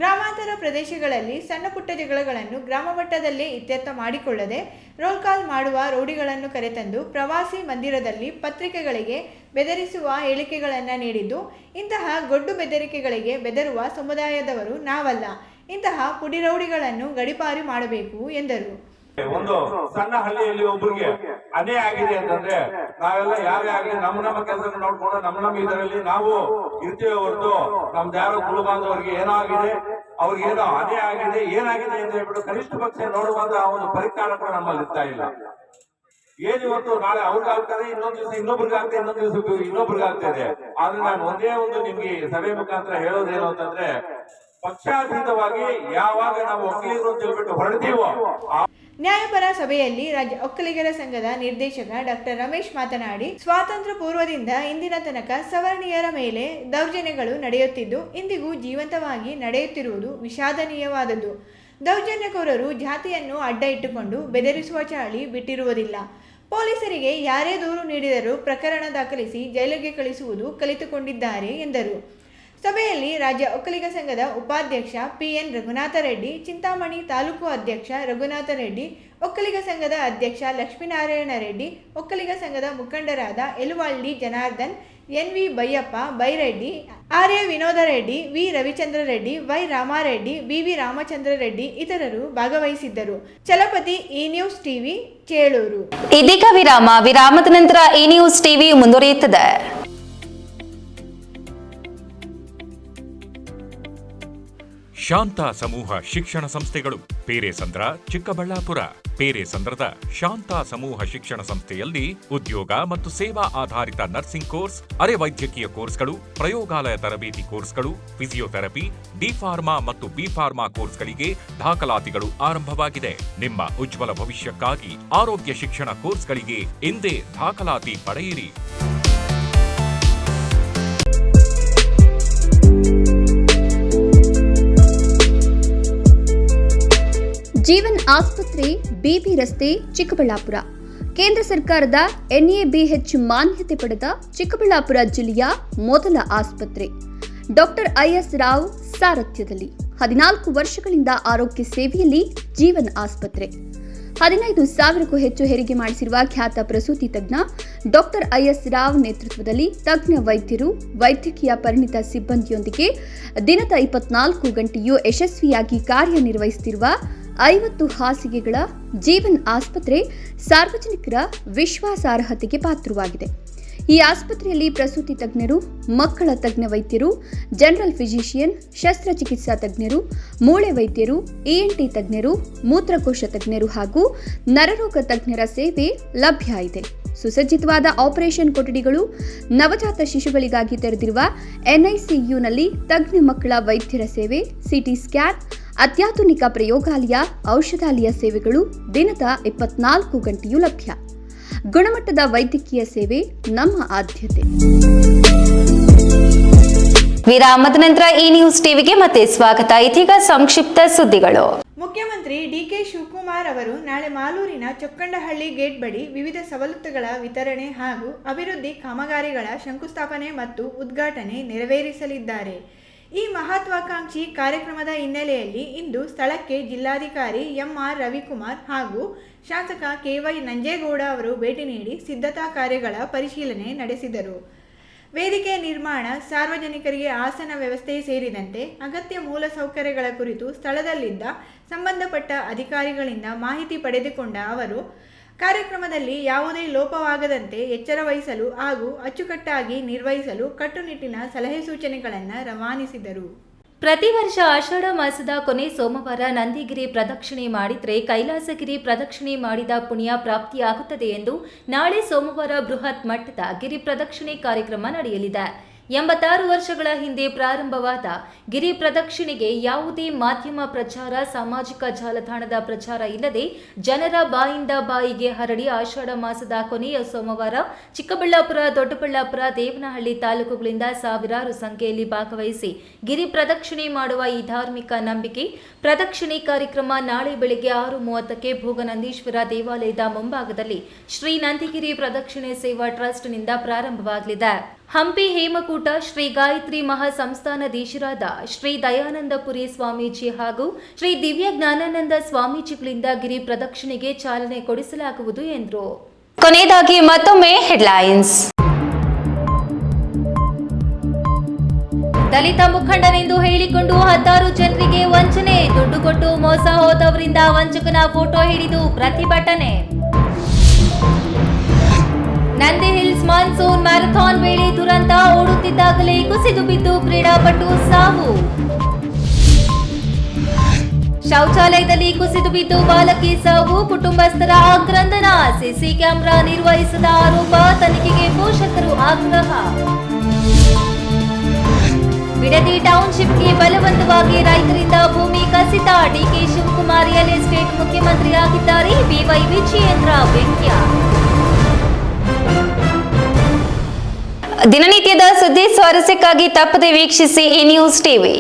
ಗ್ರಾಮಾಂತರ ಪ್ರದೇಶಗಳಲ್ಲಿ ಸಣ್ಣ ಪುಟ್ಟ ಜಗಳಗಳನ್ನು ಗ್ರಾಮ ಮಟ್ಟದಲ್ಲೇ ಇತ್ಯರ್ಥ ಮಾಡಿಕೊಳ್ಳದೆ ರೋಲ್ ಕಾಲ್ ಮಾಡುವ ರೌಡಿಗಳನ್ನು ಕರೆತಂದು ಪ್ರವಾಸಿ ಮಂದಿರದಲ್ಲಿ ಪತ್ರಿಕೆಗಳಿಗೆ ಬೆದರಿಸುವ ಹೇಳಿಕೆಗಳನ್ನು ನೀಡಿದ್ದು, ಇಂತಹ ಗೊಡ್ಡು ಬೆದರಿಕೆಗಳಿಗೆ ಬೆದರುವ ಸಮುದಾಯದವರು ನಾವಲ್ಲ. ಇಂತಹ ಪುಡಿರೌಡಿಗಳನ್ನು ಗಡಿಪಾರು ಮಾಡಬೇಕು ಎಂದರು. ಒಂದು ಸಣ್ಣ ಹಳ್ಳಿಯಲ್ಲಿ ಒಬ್ಬರಿಗೆ ಅನ್ಯಾಯ ಆಗಿದೆ ಅಂತಂದ್ರೆ ನಾವೆಲ್ಲ ಯಾರೇ ಆಗಲಿ ನಮ್ಮ ಕೆಲಸ ನೋಡ್ಕೊಂಡು ನಮ್ಮ ಇದರಲ್ಲಿ ನಾವು ಇರ್ತೀವಿ ಹೊರತು ನಮ್ದು ಯಾರೋ ಕುಲ ಬಾಂಧವರಿಗೆ ಏನೋ ಆಗಿದೆ, ಅವ್ರಿಗೆ ಏನೋ ಅನ್ಯಾಯ ಆಗಿದೆ, ಏನಾಗಿದೆ ಅಂತ ಹೇಳ್ಬಿಟ್ಟು ಕನಿಷ್ಠ ಪಕ್ಷ ನೋಡುವಂತ ಒಂದು ಪರಿಕಾರ ಕೂಡ ನಮ್ಮಲ್ಲಿ ಇರ್ತಾ ಇಲ್ಲ. ಏನ್ ಇವತ್ತು ನಾಳೆ ಅವ್ರಿಗೆ ಆಗ್ತದೆ, ಇನ್ನೊಂದ್ ದಿವಸ ಇನ್ನೊಬ್ರಿಗೆ ಆಗ್ತದೆ, ಇನ್ನೊಂದ್ ದಿವಸ ಇನ್ನೊಬ್ರಿಗೆ ಆಗ್ತದೆ. ಆದ್ರೆ ನಾನು ಒಂದೇ ಒಂದು ನಿಮ್ಗೆ ಸಭೆ ಮುಖಾಂತರ ಹೇಳೋದೇನು ಅಂತಂದ್ರೆ, ಪಕ್ಷಾತೀತವಾಗಿ ಯಾವಾಗ ನಾವು ಒಕ್ಕಲಿಗರು ಅಂತ ಹೇಳ್ಬಿಟ್ಟು ಹೊರಡ್ತೀವೋ ನ್ಯಾಯಪರ ಸಭೆಯಲ್ಲಿ ರಾಜ್ಯ ಒಕ್ಕಲಿಗರ ಸಂಘದ ನಿರ್ದೇಶಕ ಡಾಕ್ಟರ್ ರಮೇಶ್ ಮಾತನಾಡಿ, ಸ್ವಾತಂತ್ರ್ಯ ಪೂರ್ವದಿಂದ ಇಂದಿನ ತನಕ ಸವರ್ಣೀಯರ ಮೇಲೆ ದೌರ್ಜನ್ಯಗಳು ನಡೆಯುತ್ತಿದ್ದು ಇಂದಿಗೂ ಜೀವಂತವಾಗಿ ನಡೆಯುತ್ತಿರುವುದು ವಿಷಾದನೀಯವಾದದ್ದು. ದೌರ್ಜನ್ಯಕೋರರು ಜಾತಿಯನ್ನು ಅಡ್ಡ ಇಟ್ಟುಕೊಂಡು ಬೆದರಿಸುವ ಚಾಳಿ ಬಿಟ್ಟಿರುವುದಿಲ್ಲ. ಪೊಲೀಸರಿಗೆ ಯಾರೇ ದೂರು ನೀಡಿದರೂ ಪ್ರಕರಣ ದಾಖಲಿಸಿ ಜೈಲಿಗೆ ಕಳಿಸುವುದು ಕಲಿತುಕೊಂಡಿದ್ದಾರೆ ಎಂದರು. ಸಭೆಯಲ್ಲಿ ರಾಜ್ಯ ಒಕ್ಕಲಿಗ ಸಂಘದ ಉಪಾಧ್ಯಕ್ಷ ಪಿಎನ್ ರಘುನಾಥ ರೆಡ್ಡಿ, ಚಿಂತಾಮಣಿ ತಾಲೂಕು ಅಧ್ಯಕ್ಷ ರಘುನಾಥ ರೆಡ್ಡಿ, ಒಕ್ಕಲಿಗ ಸಂಘದ ಅಧ್ಯಕ್ಷ ಲಕ್ಷ್ಮೀನಾರಾಯಣ ರೆಡ್ಡಿ, ಒಕ್ಕಲಿಗ ಸಂಘದ ಮುಖಂಡರಾದ ಎಲುವಳ್ಳಿ ಜನಾರ್ದನ್, ಎನ್ವಿ ಬೈಯಪ್ಪ ಬೈರೆಡ್ಡಿ, ಆರ್ಯ ವಿನೋದ ರೆಡ್ಡಿ, ವಿ ರವಿಚಂದ್ರ ರೆಡ್ಡಿ, ವೈ ರಾಮಾರೆಡ್ಡಿ, ಬಿವಿ ರಾಮಚಂದ್ರ ರೆಡ್ಡಿ ಇತರರು ಭಾಗವಹಿಸಿದ್ದರು. Chalapathi E news TV, Chelur. ಇದೀಗ ವಿರಾಮದ ನಂತರ ಇ ನ್ಯೂಸ್ ಟಿವಿ ಮುಂದುವರಿಯುತ್ತದೆ. ಶಾಂತ ಸಮೂಹ ಶಿಕ್ಷಣ ಸಂಸ್ಥೆಗಳು ಪೇರೆಸಂದ್ರ, ಚಿಕ್ಕಬಳ್ಳಾಪುರ. ಪೇರೆಸಂದ್ರದ ಶಾಂತ ಸಮೂಹ ಶಿಕ್ಷಣ ಸಂಸ್ಥೆಯಲ್ಲಿ ಉದ್ಯೋಗ ಮತ್ತು ಸೇವಾ ಆಧಾರಿತ ನರ್ಸಿಂಗ್ ಕೋರ್ಸ್, ಅರೆ ವೈದ್ಯಕೀಯ ಕೋರ್ಸ್ಗಳು, ಪ್ರಯೋಗಾಲಯ ತರಬೇತಿ ಕೋರ್ಸ್ಗಳು, ಫಿಸಿಯೋಥೆರಪಿ, ಡಿ ಫಾರ್ಮಾ ಮತ್ತು ಬಿ ಫಾರ್ಮಾ ಕೋರ್ಸ್ಗಳಿಗೆ ದಾಖಲಾತಿಗಳು ಆರಂಭವಾಗಿದೆ. ನಿಮ್ಮ ಉಜ್ವಲ ಭವಿಷ್ಯಕ್ಕಾಗಿ ಆರೋಗ್ಯ ಶಿಕ್ಷಣ ಕೋರ್ಸ್ಗಳಿಗೆ ಎಂದೇ ದಾಖಲಾತಿ ಪಡೆಯಿರಿ. ಜೀವನ್ ಆಸ್ಪತ್ರೆ, ಬಿಬಿ ರಸ್ತೆ, ಚಿಕ್ಕಬಳ್ಳಾಪುರ. ಕೇಂದ್ರ ಸರ್ಕಾರದ NABH ಮಾನ್ಯತೆ ಪಡೆದ ಚಿಕ್ಕಬಳ್ಳಾಪುರ ಜಿಲ್ಲೆಯ ಮೊದಲ ಆಸ್ಪತ್ರೆ. ಡಾಕ್ಟರ್ IS ರಾವ್ ಸಾರಥ್ಯದಲ್ಲಿ 14 ವರ್ಷಗಳಿಂದ ಆರೋಗ್ಯ ಸೇವೆಯಲ್ಲಿ ಜೀವನ್ ಆಸ್ಪತ್ರೆ. 15,000ಕ್ಕೂ ಹೆಚ್ಚು ಹೆರಿಗೆ ಮಾಡಿಸಿರುವ ಖ್ಯಾತ ಪ್ರಸೂತಿ ತಜ್ಞ ಡಾಕ್ಟರ್ IS ರಾವ್ ನೇತೃತ್ವದಲ್ಲಿ ತಜ್ಞ ವೈದ್ಯರು, ವೈದ್ಯಕೀಯ ಪರಿಣಿತ ಸಿಬ್ಬಂದಿಯೊಂದಿಗೆ ದಿನದ 24 ಗಂಟೆಯೂ ಯಶಸ್ವಿಯಾಗಿ ಕಾರ್ಯನಿರ್ವಹಿಸುತ್ತಿರುವ 50 ಹಾಸಿಗೆಗಳ ಜೀವನ್ ಆಸ್ಪತ್ರೆ ಸಾರ್ವಜನಿಕರ ವಿಶ್ವಾಸಾರ್ಹತೆಗೆ ಪಾತ್ರವಾಗಿದೆ. ಈ ಆಸ್ಪತ್ರೆಯಲ್ಲಿ ಪ್ರಸೂತಿ ತಜ್ಞರು, ಮಕ್ಕಳ ತಜ್ಞ ವೈದ್ಯರು, ಜನರಲ್ ಫಿಸಿಷಿಯನ್, ಶಸ್ತ್ರಚಿಕಿತ್ಸಾ ತಜ್ಞರು, ಮೂಳೆ ವೈದ್ಯರು, ENT ತಜ್ಞರು, ಮೂತ್ರಕೋಶ ತಜ್ಞರು ಹಾಗೂ ನರರೋಗ ತಜ್ಞರ ಸೇವೆ ಲಭ್ಯ ಇದೆ. ಸುಸಜ್ಜಿತವಾದ ಆಪರೇಷನ್ ಕೊಠಡಿಗಳು, ನವಜಾತ ಶಿಶುಗಳಿಗಾಗಿ ತೆರೆದಿರುವ NICUನಲ್ಲಿ ತಜ್ಞ ಮಕ್ಕಳ ವೈದ್ಯರ ಸೇವೆ, CT ಸ್ಕ್ಯಾನ್, ಅತ್ಯಾಧುನಿಕ ಪ್ರಯೋಗಾಲಯ, ಔಷಧಾಲಯ ಸೇವೆಗಳು ದಿನದ 24 ಗಂಟೆಯೂ ಲಭ್ಯ. ಗುಣಮಟ್ಟದ ವೈದ್ಯಕೀಯ ಸೇವೆ ನಮ್ಮ ಆದ್ಯತೆ. ವಿರಾಮದ ನಂತರ ಈ ನ್ಯೂಸ್ ಟಿವಿಗೆ ಮತ್ತೆ ಸ್ವಾಗತ. ಇದೀಗ ಸಂಕ್ಷಿಪ್ತ ಸುದ್ದಿಗಳು. ಮುಖ್ಯಮಂತ್ರಿ ಡಿಕೆ ಶಿವಕುಮಾರ್ ಅವರು ನಾಳೆ ಮಾಲೂರಿನ ಚೊಕ್ಕಂಡಹಳ್ಳಿ ಗೇಟ್ ಬಳಿ ವಿವಿಧ ಸವಲತ್ತುಗಳ ವಿತರಣೆ ಹಾಗೂ ಅಭಿವೃದ್ಧಿ ಕಾಮಗಾರಿಗಳ ಶಂಕುಸ್ಥಾಪನೆ ಮತ್ತು ಉದ್ಘಾಟನೆ ನೆರವೇರಿಸಲಿದ್ದಾರೆ. ಈ ಮಹತ್ವಾಕಾಂಕ್ಷಿ ಕಾರ್ಯಕ್ರಮದ ಹಿನ್ನೆಲೆಯಲ್ಲಿ ಇಂದು ಸ್ಥಳಕ್ಕೆ ಜಿಲ್ಲಾಧಿಕಾರಿ MR ರವಿಕುಮಾರ್ ಹಾಗೂ ಶಾಸಕ KY ನಂಜೇಗೌಡ ಅವರು ಭೇಟಿ ನೀಡಿ ಸಿದ್ಧತಾ ಕಾರ್ಯಗಳ ಪರಿಶೀಲನೆ ನಡೆಸಿದರು. ವೇದಿಕೆ ನಿರ್ಮಾಣ, ಸಾರ್ವಜನಿಕರಿಗೆ ಆಸನ ವ್ಯವಸ್ಥೆ ಸೇರಿದಂತೆ ಅಗತ್ಯ ಮೂಲಸೌಕರ್ಯಗಳ ಕುರಿತು ಸ್ಥಳದಲ್ಲಿದ್ದ ಸಂಬಂಧಪಟ್ಟ ಅಧಿಕಾರಿಗಳಿಂದ ಮಾಹಿತಿ ಪಡೆದುಕೊಂಡ ಅವರು ಕಾರ್ಯಕ್ರಮದಲ್ಲಿ ಯಾವುದೇ ಲೋಪವಾಗದಂತೆ ಎಚ್ಚರ ವಹಿಸಲು ಹಾಗೂ ಅಚ್ಚುಕಟ್ಟಾಗಿ ನಿರ್ವಹಿಸಲು ಕಟ್ಟುನಿಟ್ಟಿನ ಸಲಹೆ ಸೂಚನೆಗಳನ್ನು ರವಾನಿಸಿದರು. ಪ್ರತಿ ವರ್ಷ ಆಷಾಢ ಮಾಸದ ಕೊನೆ ಸೋಮವಾರ ನಂದಿಗಿರಿ ಪ್ರದಕ್ಷಿಣೆ ಮಾಡಿದರೆ ಕೈಲಾಸಗಿರಿ ಪ್ರದಕ್ಷಿಣೆ ಮಾಡಿದ ಪುಣ್ಯ ಪ್ರಾಪ್ತಿಯಾಗುತ್ತದೆ ಎಂದು ನಾಳೆ ಸೋಮವಾರ ಬೃಹತ್ ಮಟ್ಟದ ಗಿರಿ ಪ್ರದಕ್ಷಿಣೆ ಕಾರ್ಯಕ್ರಮ ನಡೆಯಲಿದೆ. 86 ವರ್ಷಗಳ ಹಿಂದೆ ಪ್ರಾರಂಭವಾದ ಗಿರಿ ಪ್ರದಕ್ಷಿಣೆಗೆ ಯಾವುದೇ ಮಾಧ್ಯಮ ಪ್ರಚಾರ, ಸಾಮಾಜಿಕ ಜಾಲತಾಣದ ಪ್ರಚಾರ ಇಲ್ಲದೆ ಜನರ ಬಾಯಿಂದ ಬಾಯಿಗೆ ಹರಡಿ ಆಷಾಢ ಮಾಸದ ಕೊನೆಯ ಸೋಮವಾರ ಚಿಕ್ಕಬಳ್ಳಾಪುರ, ದೊಡ್ಡಬಳ್ಳಾಪುರ, ದೇವನಹಳ್ಳಿ ತಾಲೂಕುಗಳಿಂದ ಸಾವಿರಾರು ಸಂಖ್ಯೆಯಲ್ಲಿ ಭಾಗವಹಿಸಿ ಗಿರಿ ಪ್ರದಕ್ಷಿಣೆ ಮಾಡುವ ಈ ಧಾರ್ಮಿಕ ನಂಬಿಕೆ ಪ್ರದಕ್ಷಿಣೆ ಕಾರ್ಯಕ್ರಮ ನಾಳೆ ಬೆಳಗ್ಗೆ 6:30ಕ್ಕೆ ಭೋಗನಂದೀಶ್ವರ ದೇವಾಲಯದ ಮುಂಭಾಗದಲ್ಲಿ ಶ್ರೀ ನಂದಿಗಿರಿ ಪ್ರದಕ್ಷಿಣೆ ಸೇವಾ ಟ್ರಸ್ಟ್ನಿಂದ ಪ್ರಾರಂಭವಾಗಲಿದೆ. ಹಂಪಿ ಹೇಮಕೂಟ ಶ್ರೀ ಗಾಯತ್ರಿ ಮಹಾಸಂಸ್ಥಾನಾಧೀಶರಾದ ಶ್ರೀ ದಯಾನಂದಪುರಿ ಸ್ವಾಮೀಜಿ ಹಾಗೂ ಶ್ರೀ ದಿವ್ಯ ಜ್ಞಾನಾನಂದ ಸ್ವಾಮೀಜಿಗಳಿಂದ ಗಿರಿ ಪ್ರದಕ್ಷಿಣೆಗೆ ಚಾಲನೆ ಕೊಡಿಸಲಾಗುವುದು ಎಂದರು. ಕೊನೆಯದಾಗಿ ಮತ್ತೊಮ್ಮೆ ಹೆಡ್ಲೈನ್ಸ್. ದಲಿತ ಮುಖಂಡನೆಂದು ಹೇಳಿಕೊಂಡು 16 ಜನರಿಗೆ ವಂಚನೆ, ದುಡ್ಡು ಕೊಟ್ಟು ಮೋಸ ಹೋದವರಿಂದ ವಂಚಕನ ಫೋಟೋ ಹಿಡಿದು ಪ್ರತಿಭಟನೆ. ನಂದಿ ಹಿಲ್ಸ್ ಮಾನ್ಸೂನ್ ಮ್ಯಾರಥಾನ್ ವೇಳೆ ದುರಂತ, ಓಡುತ್ತಿದ್ದಾಗಲೇ ಕುಸಿದು ಬಿದ್ದು ಕ್ರೀಡಾಪಟು ಸಾವು. ಶೌಚಾಲಯದಲ್ಲಿ ಕುಸಿದು ಬಿದ್ದು ಬಾಲಕಿ ಸಾವು, ಕುಟುಂಬಸ್ಥರ ಆಕ್ರಂದನ. ಸಿಸಿ ಕ್ಯಾಮೆರಾ ನಿರ್ವಹಿಸದ ಆರೋಪ, ತನಿಖೆಗೆ ಪೋಷಕರು ಆಗ್ರಹ. ಬಿಡದಿ ಟೌನ್ಶಿಪ್ಗೆ ಬಲವಂತವಾಗಿ ರೈತರಿಂದ ಭೂಮಿ ಕಸಿತ, ಡಿಕೆ ಶಿವಕುಮಾರ್ ರಿಯಲ್ ಎಸ್ಟೇಟ್ ಮುಖ್ಯಮಂತ್ರಿಯಾಗಿದ್ದಾರೆ, ಬಿವೈ ವಿಜಯೇಂದ್ರ ವ್ಯಂಗ್ಯ. ದಿನನಿತ್ಯದ ಸುದ್ದಿ ಸ್ವಾರಸ್ಯಕ್ಕಾಗಿ ತಪ್ಪದೆ ವೀಕ್ಷಿಸಿ ಈ ನ್ಯೂಸ್ ಟಿವಿ.